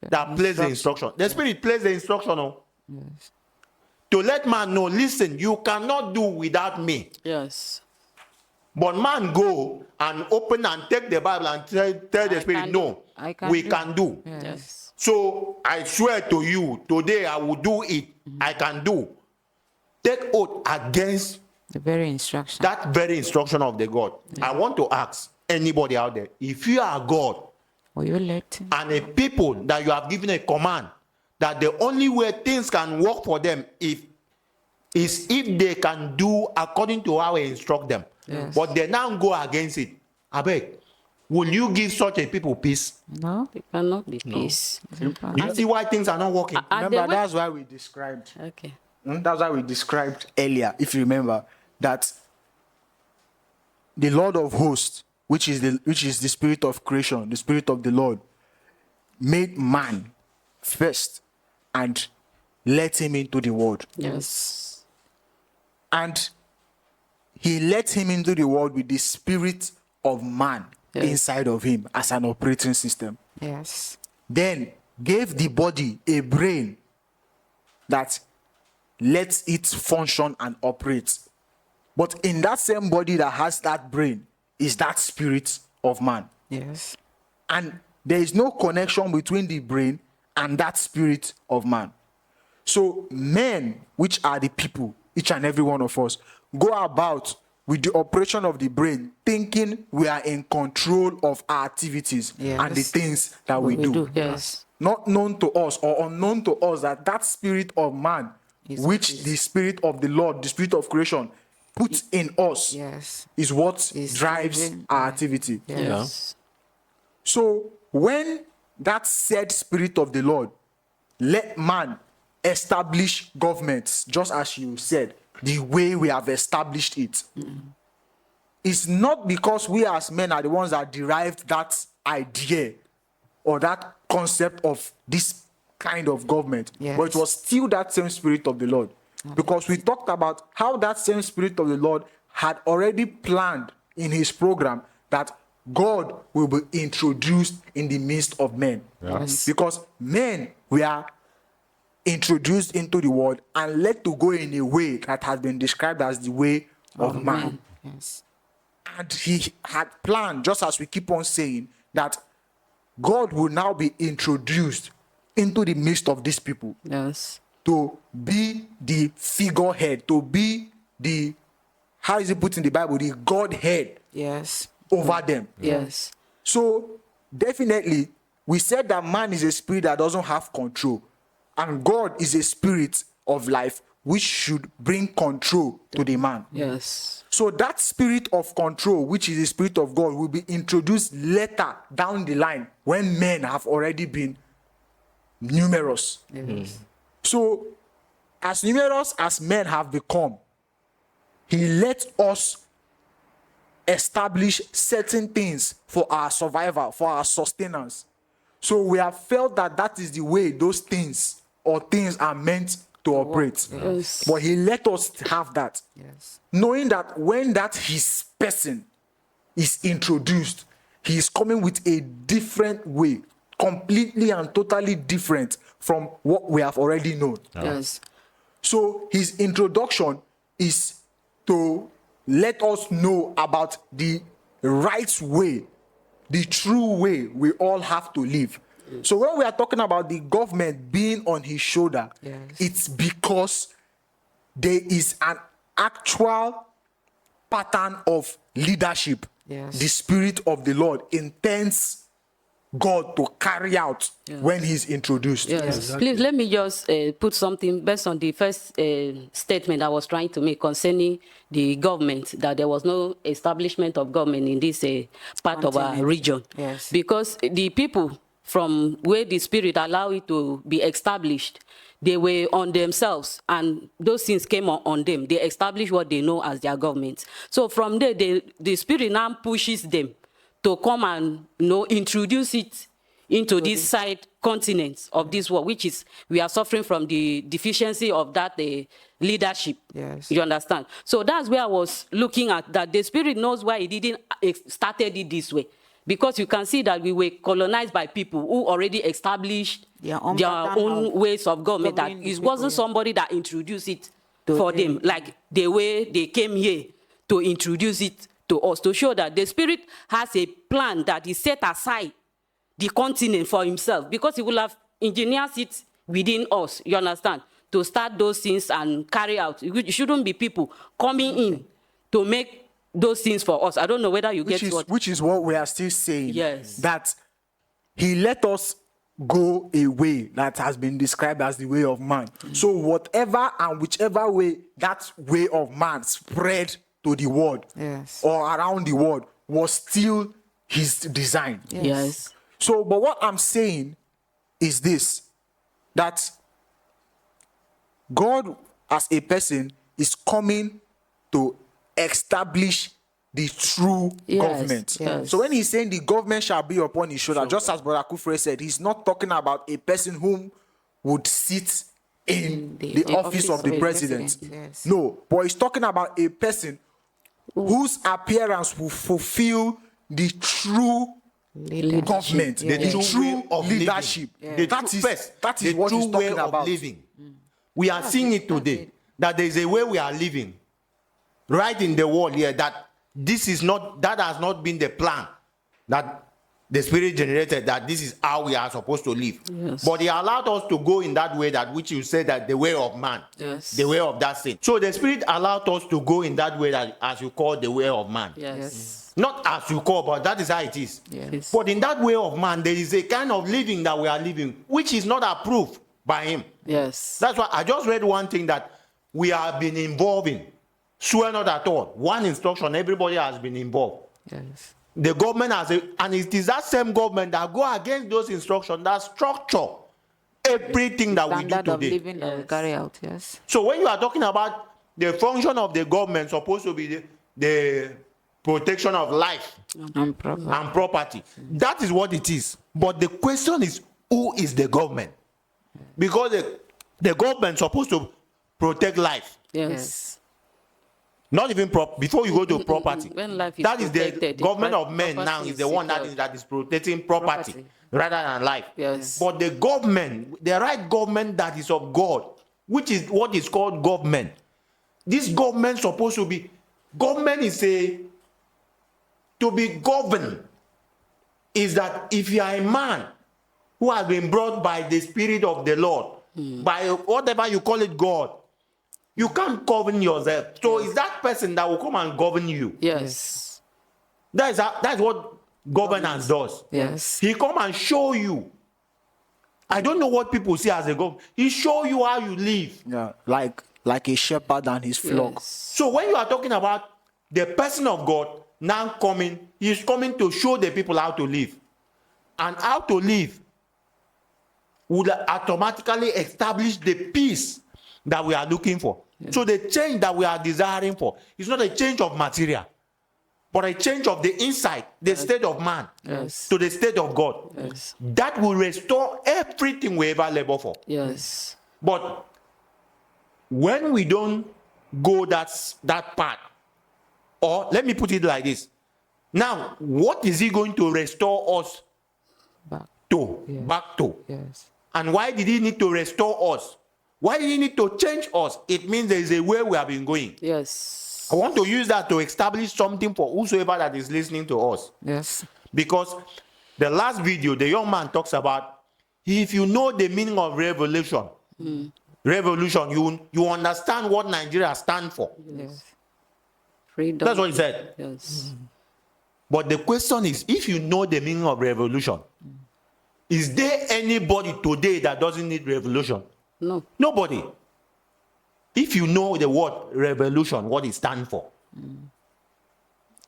that plays the instruction. The Spirit plays the instruction on. Yes. To let man know, listen, you cannot do without me. Yes. But man go and open and take the Bible and tell the Spirit, no, we can do. Yes. So I swear to you, today I will do it. I can do. Take oath against The very instruction. that very instruction of the God. I want to ask anybody out there, if you are God Will you let him? and a people that you have given a command that the only way things can work for them is if they can do according to how I instruct them. Yes. But they now go against it. I beg, will you give such a people peace? No. It cannot be peace. You see why things are not working? And Remember, the way- that's why we described. Okay. That's why we described earlier, if you remember, that the Lord of hosts, which is the spirit of creation, the spirit of the Lord, made man first and let him into the world. Yes. And he let him into the world with the spirit of man inside of him as an operating system. Yes. Then gave the body a brain that lets it function and operate. But in that same body that has that brain is that spirit of man. Yes. And there is no connection between the brain and that spirit of man. So men, which are the people, each and every one of us, go about with the operation of the brain, thinking we are in control of our activities and the things that we do. Yes. Not known to us or unknown to us that that spirit of man, which the spirit of the Lord, the spirit of creation, puts in us, Yes. is what Is drives driving, our activity. Yes. So when that said spirit of the Lord let man establish governments, just as you said, the way we have established it, it's not because we as men are the ones that derived that idea or that concept of this kind of government, Yes. but it was still that same spirit of the Lord. Because we talked about how that same spirit of the Lord had already planned in his program that God will be introduced in the midst of men. Yes. Because men were introduced into the world and led to go in a way that has been described as the way of man. Yes. And he had planned, just as we keep on saying, that God will now be introduced into the midst of these people Yes. to be the figurehead, to be the, how is it put in the Bible, the Godhead Yes. over them. Yes. So definitely, we said that man is a spirit that doesn't have control, and God is a spirit of life which should bring control to the man. Yes. So that spirit of control, which is the spirit of God, will be introduced later down the line when men have already been numerous. Yes. So as numerous as men have become, he let us establish certain things for our survival, for our sustenance. So we have felt that that is the way those things or things are meant to operate. Yes. But he let us have that, Yes. knowing that when that his person is introduced, he is coming with a different way, completely and totally different from what we have already known. Yes. So his introduction is to let us know about the right way, the true way we all have to live. So when we are talking about the government being on his shoulder, Yes. it's because there is an actual pattern of leadership. Yes. The spirit of the Lord intends God to carry out when he's introduced. Yes. Please let me just put something based on the first statement I was trying to make concerning the government, that there was no establishment of government in this part of our Continent. region. Yes. Because the people from where the spirit allowed it to be established, they were on themselves, and those things came on them. They established what they know as their government. So from there, the spirit now pushes them to come and introduce it into this side continent of this world, which is we are suffering from the deficiency of that leadership. Yes. You understand? So that's where I was looking at, that the spirit knows why he didn't started it this way. Because you can see that we were colonized by people who already established Their own their pattern own of ways of government. That governing the it people, wasn't yeah. somebody that introduced it To for them. them, like the way they came here to introduce it to us to show that the Spirit has a plan that he set aside the continent for himself, because he will have engineered it within us, you understand, to start those things and carry out. It shouldn't be people coming in to make those things for us. I don't know whether you get what. Which is what we are still saying. Yes. That he let us go a way that has been described as the way of man. So whatever and whichever way that way of man spread to the world, Yes. or around the world, was still his design. Yes. So, but what I'm saying is this, that God as a person is coming to establish the true Yes, government. yes. So when he's saying the government shall be upon his shoulder, just as Brother Kufre said, he's not talking about a person whom would sit in the office of the president. Yes. No, but he's talking about a person whose appearance will fulfill the true government, Yes. the true true way of living. leadership. The That true- is first, that is the what he's true talking way of about. living. We are seeing it today, that there is a way we are living right in the world here, that this is not, that has not been the plan that the Spirit generated, that this is how we are supposed to live. Yes. But he allowed us to go in that way, that which you said, that the way of man, Yes. the way of that sin. So the Spirit allowed us to go in that way, that as you call the way of man. Yes. Not as you call, but that is how it is. Yes. But in that way of man, there is a kind of living that we are living, which is not approved by him. Yes. That's why I just read one thing that we have been involved in. Swear not at all. One instruction, everybody has been involved. Yes. The government has, and it is that same government that go against those instructions that structure everything that we do Standard of today. living that we carry out. Yes. So when you are talking about the function of the government, supposed to be the protection of life And proper. and property, that is what it is. But the question is, who is the government? Because the government is supposed to protect life. Yes. Not even before you go to property. When life is That is the protected, government of men property now is is the one secured. that is protecting property, Property. rather than life. Yes. But the government, the right government that is of God, which is what is called government. This government supposed to be, government is to be governed, is that if you are a man who has been brought by the Spirit of the Lord, by whatever you call it, God, you can't govern yourself. So it's that person that will come and govern you. Yes. That's what governance does. Yes. He come and show you. I don't know what people see as a government. He show you how you live. Yeah, like a shepherd and his flock. Yes. So when you are talking about the person of God now coming, he's coming to show the people how to live. And how to live would automatically establish the peace that we are looking for. So the change that we are desiring for is not a change of material, but a change of the inside, the state of man, Yes. to the state of God. Yes. That will restore everything we ever labor for. Yes. But when we don't go that part, or let me put it like this, now what is he going to restore us Back. to? Yes. Back to? Yes. And why did he need to restore us? Why did he need to change us? It means there is a way we have been going. Yes. I want to use that to establish something for whosoever that is listening to us. Yes. Because the last video, the young man talks about, if you know the meaning of revolution, you understand what Nigeria stands for. Yes. Freedom. That's what he said. Yes. But the question is, if you know the meaning of revolution, is there anybody today that doesn't need revolution? No. Nobody. If you know the word revolution, what it stands for,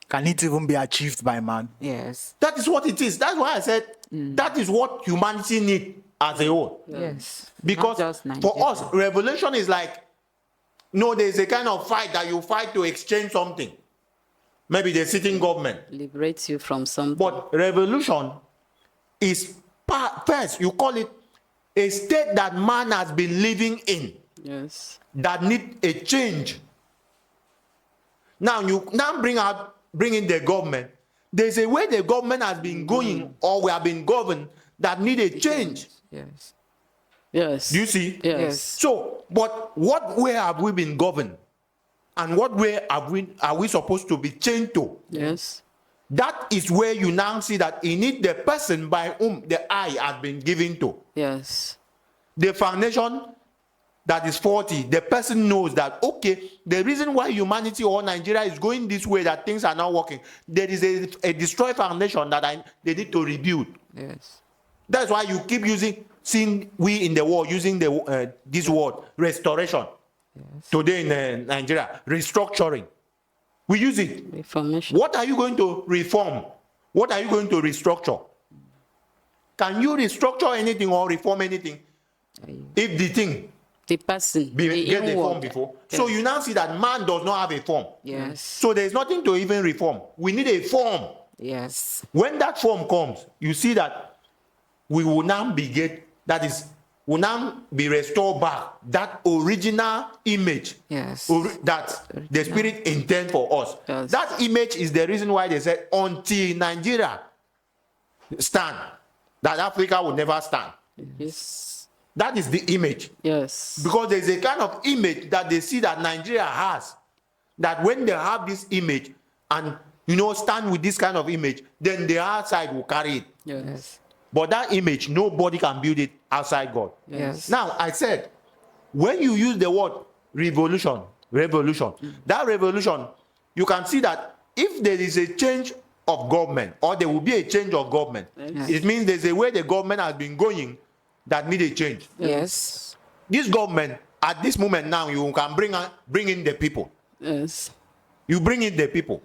Can it even be achieved by man? Yes. that is what it is. That's why I said that is what humanity needs as a whole. Yes. Because Not just for Nigeria. us, revolution is like, no, there's a kind of fight that you fight to exchange something. Maybe the sitting government. Liberates you from something. But revolution is first, you call it a state that man has been living in Yes. that need a change. Now you bring in the government. There's a way the government has been going, or we have been governed, that need a change. Yes. Yes. Do you see? Yes. Yes. So, but what way have we been governed? and what way are we supposed to be changed to? Yes. That is where you now see that you need the person by whom the eye has been given to. Yes. The foundation that is faulty, the person knows that, okay, the reason why humanity or Nigeria is going this way, that things are not working, there is a destroyed foundation that they need to rebuild. Yes. That's why you keep seeing we in the world using this word, restoration. Yes. Today in Nigeria, restructuring. We use it. Reformation. What are you going to reform? What are you going to restructure? Can you restructure anything or reform anything if the thing The person. get a form inward. before? Yes. So you now see that man does not have a form. Yes. So there is nothing to even reform. We need a form. Yes. When that form comes, you see that we will now will now be restored back that original image. Yes. That the Spirit intends for us. Yes. That image is the reason why they said until Nigeria stand, that Africa will never stand. Yes. That is the image. Yes. Because there's a kind of image that they see that Nigeria has, that when they have this image and stand with this kind of image, then the outside will carry it. Yes. But that image, nobody can build it outside God. Yes. Now, I said, when you use the word revolution, that revolution, you can see that if there is a change of government, or there will be a change of government, Yes. it means there's a way the government has been going that need a change. Yes. This government, at this moment now, you can bring in the people. Yes. You bring in the people.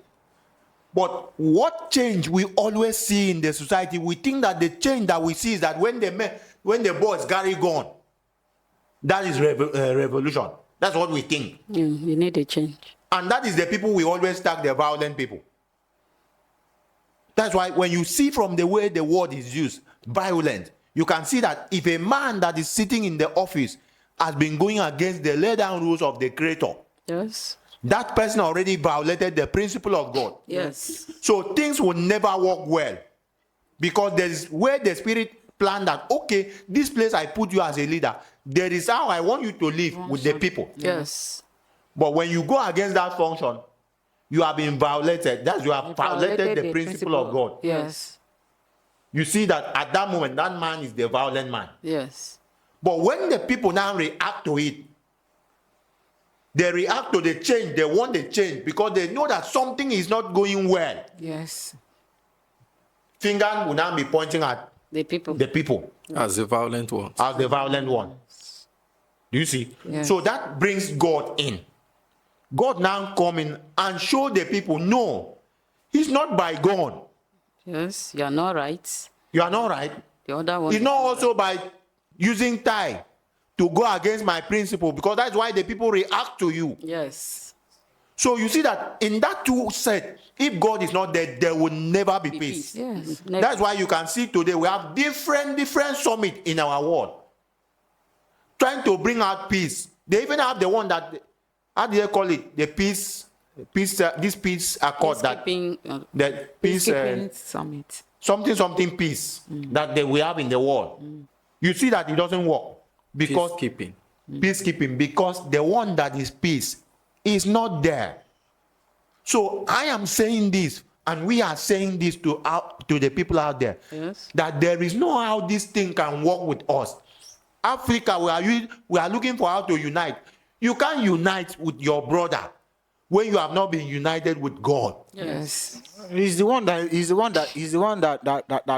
But what change we always see in the society, we think that the change that we see is that when the boys carry gun, that is revolution. That's what we think. We need a change. And that is the people we always tag, the violent people. That's why when you see from the way the word is used, violent, you can see that if a man that is sitting in the office has been going against the laid down rules of the Creator, Yes. that person already violated the principle of God. Yes. So things will never work well, because there is where the Spirit planned that, okay, this place I put you as a leader, there is how I want you to live with the people. Yes. But when you go against that function, you have been violated. That's you have violated the principle of God. Yes. You see that at that moment, that man is the violent man. Yes. But when the people now react to it, they react to the change. They want the change because they know that something is not going well. Yes. Finger will now be pointing at The people. the people As the violent ones. as the violent one. Do you see? Yes. So that brings God in. God now come in and show the people, no, he's not by God. Yes. You are not right. You are not right. The other one. It's not also by using tie to go against my principle, because that's why the people react to you. Yes. So you see that in that two set, if God is not there, there will never be peace. Yes. That's why you can see today we have different summits in our world trying to bring out peace. They even have the one that, how do they call it? The peace accord, that Peacekeeping, the peace Peacekeeping summit. something peace that we have in the world. You see that it doesn't work because peacekeeping, because the one that is peace is not there. So I am saying this, and we are saying this to the people out there, Yes. that there is no how this thing can work with us. Africa, we are looking for how to unite. You can't unite with your brother when you have not been united with God. Yes. He's the one that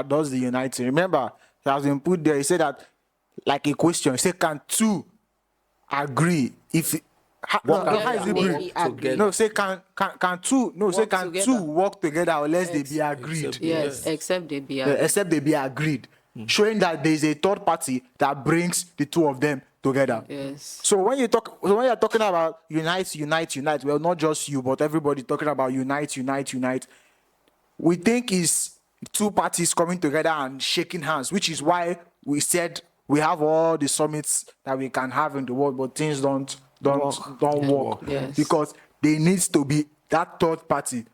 does the uniting. Remember, he has been put there. He said that, like a question. He said, "Can two agree if?" How is it Maybe agree? agree. No, say can two? No, say can together. two work together unless they be agreed? Yes. Except they be. Except they be agreed, showing that there is a third party that brings the two of them together. Yes. So when you're talking about unite, well, not just you, but everybody talking about unite. We think is two parties coming together and shaking hands, which is why we said we have all the summits that we can have in the world, but things don't work. Yes. Because there needs to be that third party.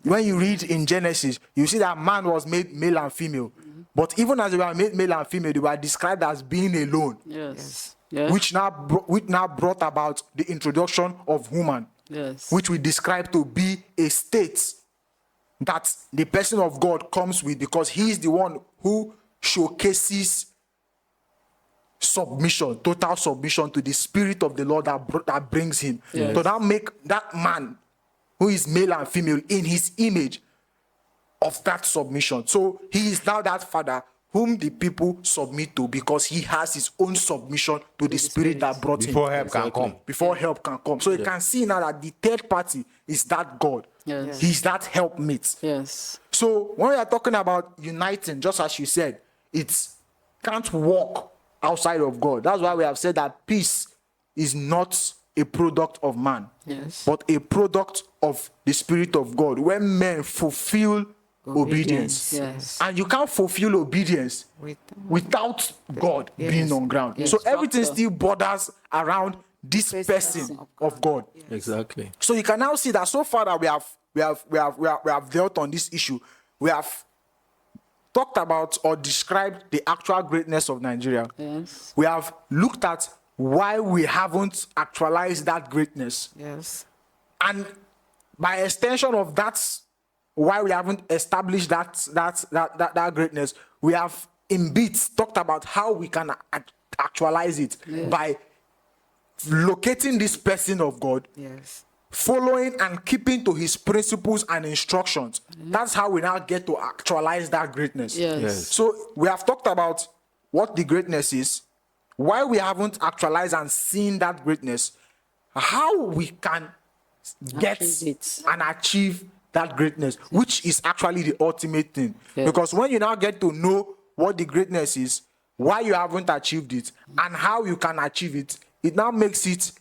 When you read in Genesis, you see that man was made male and female. But even as they were made male and female, they were described as being alone. Yes. Yes. Which now brought about the introduction of woman. Yes. which we describe to be a state that the person of God comes with, because he is the one who showcases submission, total submission to the Spirit of the Lord that brings him. Yes. So that make that man who is male and female in his image of that submission. So he is now that father whom the people submit to, because he has his own submission to the Spirit that brought Before him. help can come. Before help can come. So you can see now that the third party is that God. Yes. He's that helpmate. Yes. So when we are talking about uniting, just as you said, it can't work outside of God. That's why we have said that peace is not a product of man, Yes. but a product of the Spirit of God, when men fulfill obedience. Yes. And you can't fulfill obedience without God being on ground. Yes. So everything Doctor. still borders around this person of God. Exactly. So you can now see that so far that we have dealt on this issue. We have talked about or described the actual greatness of Nigeria. Yes. We have looked at why we haven't actualized that greatness. Yes. And by extension of that, why we haven't established that greatness, we have in bits talked about how we can actualize it by locating this person of God, Yes. following and keeping to his principles and instructions. That's how we now get to actualize that greatness. Yes. Yes. So we have talked about what the greatness is, why we haven't actualized and seen that greatness, how we can get Achieve it. and achieve that greatness, which is actually the ultimate thing. Yes. Because when you now get to know what the greatness is, why you haven't achieved it, and how you can achieve it, it now makes it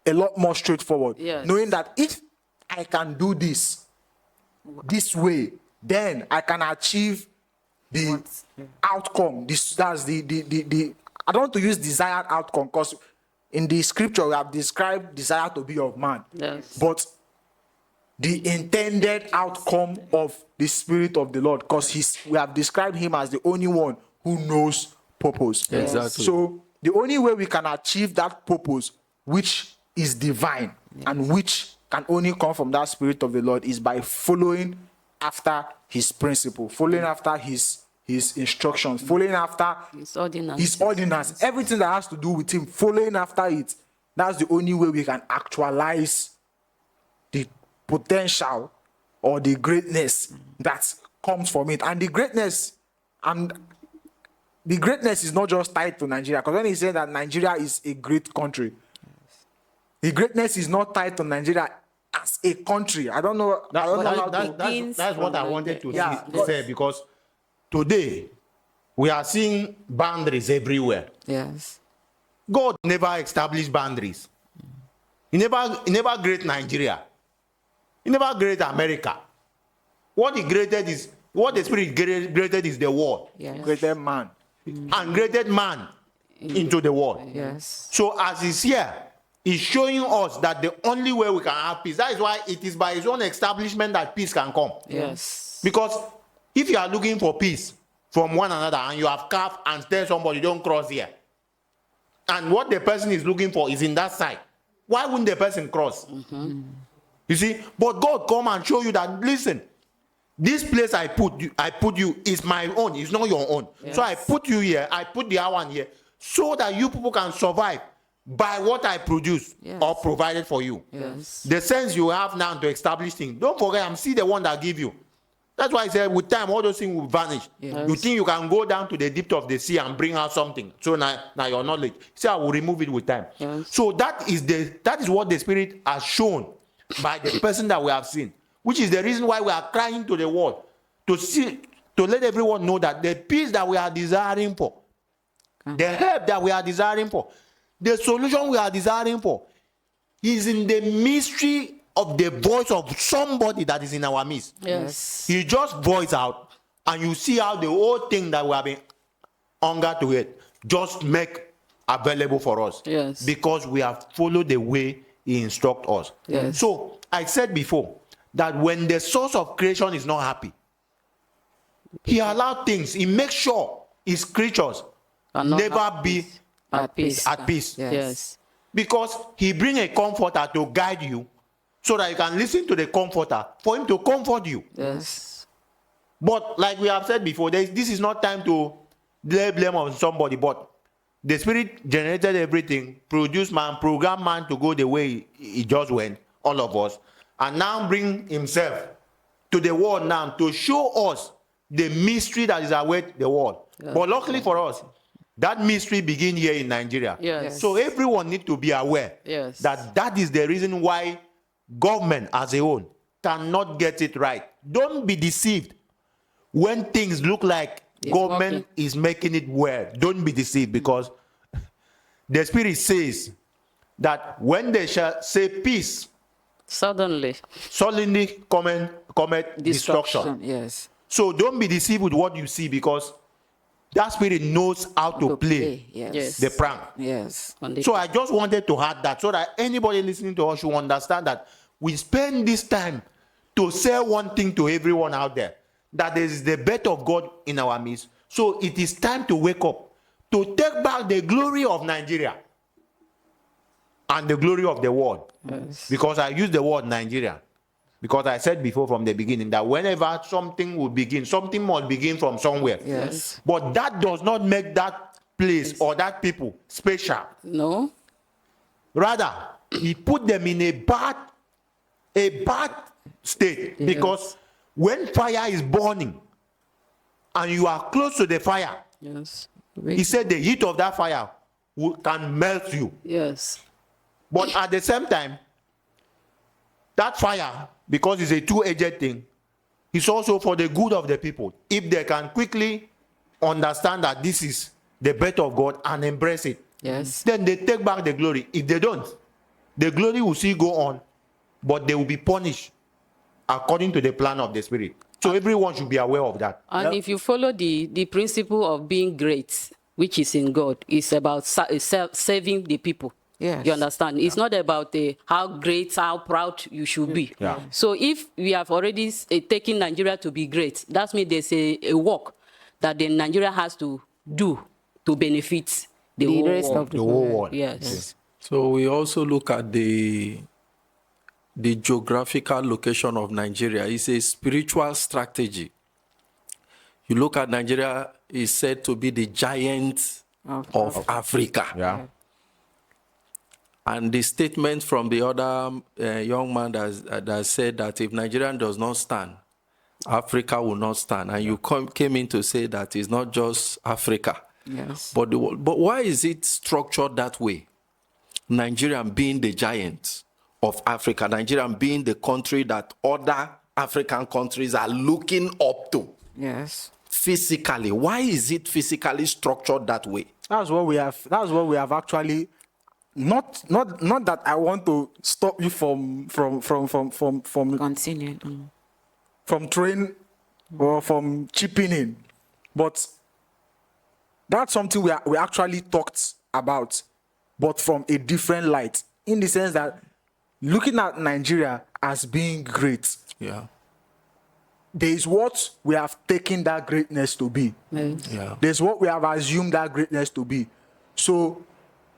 a lot more straightforward. Yes. Knowing that if I can do this way, then I can achieve the outcome. That's the I don't want to use desired outcome, because in the scripture we have described desire to be of man. Yes. But the intended outcome of the Spirit of the Lord, because we have described him as the only one who knows purpose. Exactly. So the only way we can achieve that purpose, which is divine and which can only come from that Spirit of the Lord, is by following after his principle, following after his instructions, following after His ordinance. his ordinance, everything that has to do with him, following after it. That's the only way we can actualize the potential or the greatness that comes from it. And the greatness is not just tied to Nigeria, because when he said that Nigeria is a great country, the greatness is not tied to Nigeria as a country. I don't know. I don't know how to. That's what I wanted to Yeah, say, because today we are seeing boundaries everywhere. Yes. God never established boundaries. He never created Nigeria. He never created America. What he created is, what the Spirit created is the world, Yes. Greater man. and created man into the world. Yes. So as he's here, he's showing us that the only way we can have peace, that is why it is by his own establishment that peace can come. Yes. Because if you are looking for peace from one another and you have carved and tell somebody don't cross here, and what the person is looking for is in that side, why wouldn't the person cross? You see, but God come and show you that, listen, this place I put you is my own, it's not your own. So I put you here, I put the other one here, so that you people can survive by what I produce or provided for you. Yes. The sense you have now to establish things. Don't forget, I'm still the one that give you. That's why I said with time, all those things will vanish. Yes. You think you can go down to the depth of the sea and bring out something. So now your knowledge. See, I will remove it with time. Yes. So that is what the Spirit has shown by the person that we have seen, which is the reason why we are crying to the world to let everyone know that the peace that we are desiring for, the help that we are desiring for, the solution we are desiring for, is in the mystery of the voice of somebody that is in our midst. Yes. You just voice out, and you see how the whole thing that we have been hunger to it just make available for us. Yes. Because we have followed the way he instructs us. Yes. So I said before that when the source of creation is not happy, he allows things, he makes sure his creatures Cannot never have be At peace. at peace. Yes. Yes. Because he brings a comforter to guide you so that you can listen to the comforter for him to comfort you. Yes. But like we have said before, this is not time to lay blame on somebody, but the Spirit generated everything, produced man, programmed man to go the way he just went, all of us, and now bring himself to the world now to show us the mystery that is await the world. Yeah. But luckily for us, that mystery begins here in Nigeria. Yes. So everyone needs to be aware Yes. that is the reason why government as a whole cannot get it right. Don't be deceived when things look like It's government working. is making it well. Don't be deceived, because the Spirit says that when they shall say peace, Suddenly. suddenly cometh destruction. Yes. So don't be deceived with what you see, because that Spirit knows how to play Yes. Yes. the prank. Yes. On the- So I just wanted to add that so that anybody listening to us should understand that we spend this time to say one thing to everyone out there, that there is the birth of God in our midst. So it is time to wake up, to take back the glory of Nigeria and the glory of the world. Yes. Because I use the word Nigeria, because I said before from the beginning that whenever something will begin, something must begin from somewhere. Yes. But that does not make that place or that people special. No. Rather, he put them in a bad state. Yes. Because when fire is burning and you are close to the fire, Yes. he said the heat of that fire can melt you. Yes. But at the same time, that fire, because it's a two-edged thing, is also for the good of the people. If they can quickly understand that this is the birth of God and embrace it, Yes. then they take back the glory. If they don't, the glory will still go on, but they will be punished according to the plan of the Spirit. So everyone should be aware of that. And if you follow the principle of being great, which is in God, it's about saving the people. Yes. You understand? It's not about how great, how proud you should be. Yeah. So if we have already taken Nigeria to be great, that means there's a work that the Nigeria has to do to benefit the whole rest world. of the The whole world. world. Yes. So we also look at the geographical location of Nigeria. It's a spiritual strategy. You look at Nigeria, is said to be the giant of Africa. Yeah. And the statement from the other young man that said that if Nigeria does not stand, Africa will not stand. And you came in to say that it's not just Africa, Yes. but the world. But why is it structured that way? Nigeria being the giant of Africa, Nigeria being the country that other African countries are looking up to Yes. physically. Why is it physically structured that way? That's what we have. That's what we have actually. Not that I want to stop you from Continue. from throwing or from chipping in, but that's something we actually talked about, but from a different light, in the sense that looking at Nigeria as being great, Yeah. there is what we have taken that greatness to be. Yeah. There's what we have assumed that greatness to be. So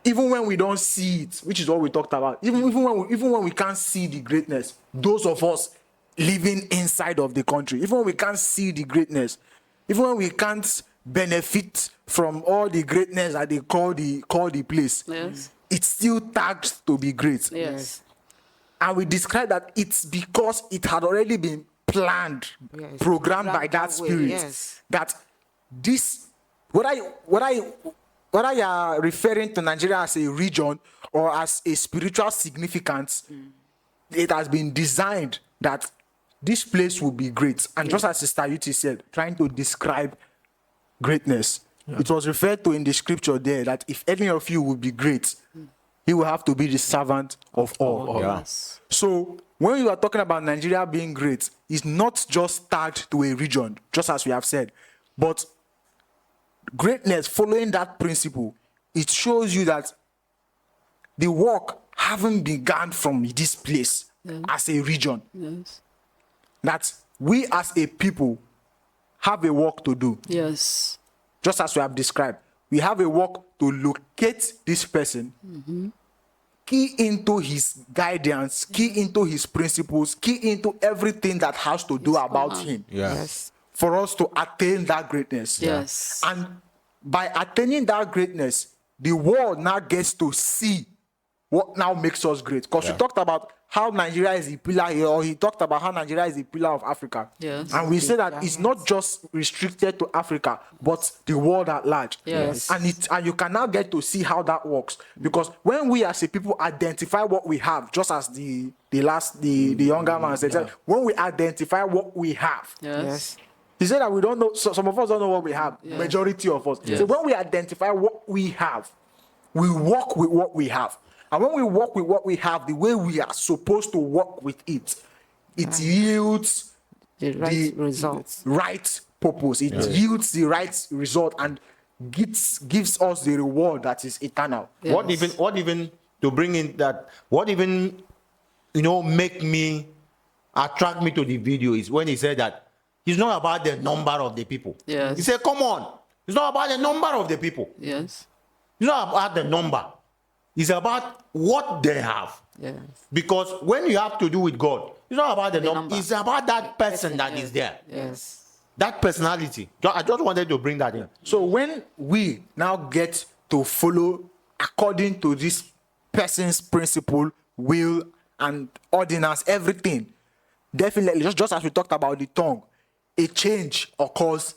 even when we don't see it, which is what we talked about, even when we can't see the greatness, those of us living inside of the country, even when we can't see the greatness, even when we can't benefit from all the greatness that they call the place, Yes. it's still tagged to be great. Yes. And we describe that it's because it had already been planned, Yes. programmed by Programmed that that way, spirit. yes. That this, whether you are referring to Nigeria as a region or as a spiritual significance, it has been designed that this place will be great. And just as Sister Yuti said, trying to describe greatness, it was referred to in the scripture there that if any of you will be great, he will have to be the servant of all. Yes. So when you are talking about Nigeria being great, it's not just tagged to a region, just as we have said, but greatness following that principle, it shows you that the work haven't begun from this place as a region. Yes. That we as a people have a work to do. Yes. Just as we have described, we have a work to locate this person, key into his guidance, key into his principles, key into everything that has to do about him. Yes. For us to attain that greatness. Yes. And by attaining that greatness, the world now gets to see what now makes us great. Because we talked about how Nigeria is a pillar here, or he talked about how Nigeria is a pillar of Africa. Yes. And we say that it's not just restricted to Africa, but the world at large. Yes. And you can now get to see how that works. Because when we as a people identify what we have, just as the younger man said, when we identify what we have, Yes. he said that we don't know, so some of us don't know what we have, majority of us. So when we identify what we have, we work with what we have. And when we work with what we have, the way we are supposed to work with it, it yields The right results. right purpose. It yields the right result and gives us the reward that is eternal. Yes. What even to bring in that? What even attract me to the video is when he said that it's not about the number of the people. Yes. He said, "Come on, it's not about the number of the people. Yes. It's not about the number. It's about what they have." Yes. Because when you have to do with God, it's not about the number. number. It's about that person that is there. Yes. That personality. I just wanted to bring that in. So when we now get to follow according to this person's principle, will, and ordinance, everything, definitely, just as we talked about the tongue, a change occurs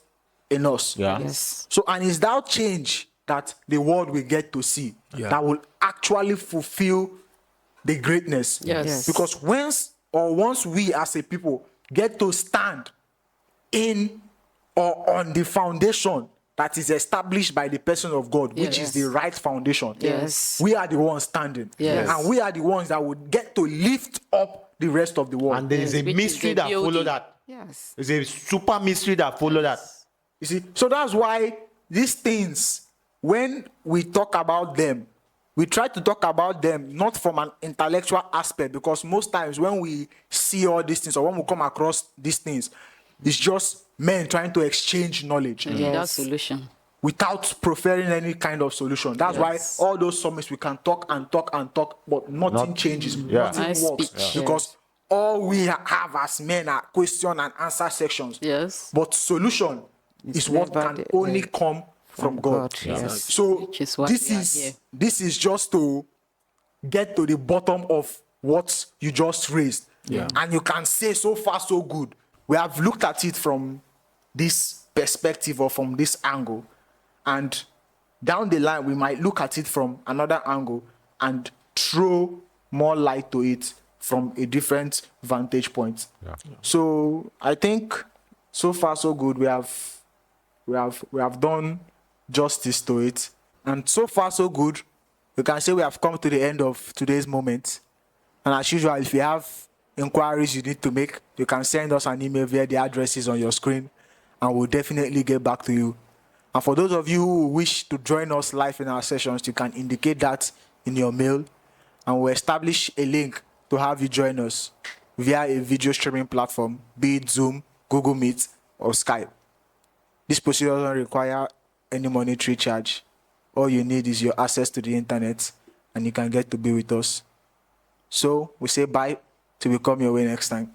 in us. Yes. So, and it's that change that the world will get to see that will actually fulfill the greatness. Yes. Because once we as a people get to stand in or on the foundation that is established by the person of God, which is the right foundation. Yes. We are the ones standing. Yes. And we are the ones that would get to lift up the rest of the world. And there is a Which is mystery the that follow building. that. Yes. There's a super mystery that follow that. You see, so that's why these things, when we talk about them, we try to talk about them not from an intellectual aspect, because most times when we see all these things or when we come across these things, it's just men trying to exchange knowledge That solution. without proffering any kind of solution. That's why all those summits we can talk and talk and talk, but nothing changes, nothing Nice works, speech. because all we have as men are question and answer sections. Yes. But solution is what never can the- only come from God. Yes. So Which is why this we are is here. this is just to get to the bottom of what you just raised. And you can say so far so good. We have looked at it from this perspective or from this angle, and down the line we might look at it from another angle and throw more light to it from a different vantage point. So I think so far so good. We have done justice to it, and so far so good. We can say we have come to the end of today's moment. And as usual, if you have inquiries you need to make, you can send us an email via the addresses on your screen, and we'll definitely get back to you. And for those of you who wish to join us live in our sessions, you can indicate that in your mail, and we'll establish a link to have you join us via a video streaming platform, be it Zoom, Google Meet, or Skype. This procedure doesn't require any monetary charge. All you need is your access to the internet, and you can get to be with us. So we say bye till we come your way next time.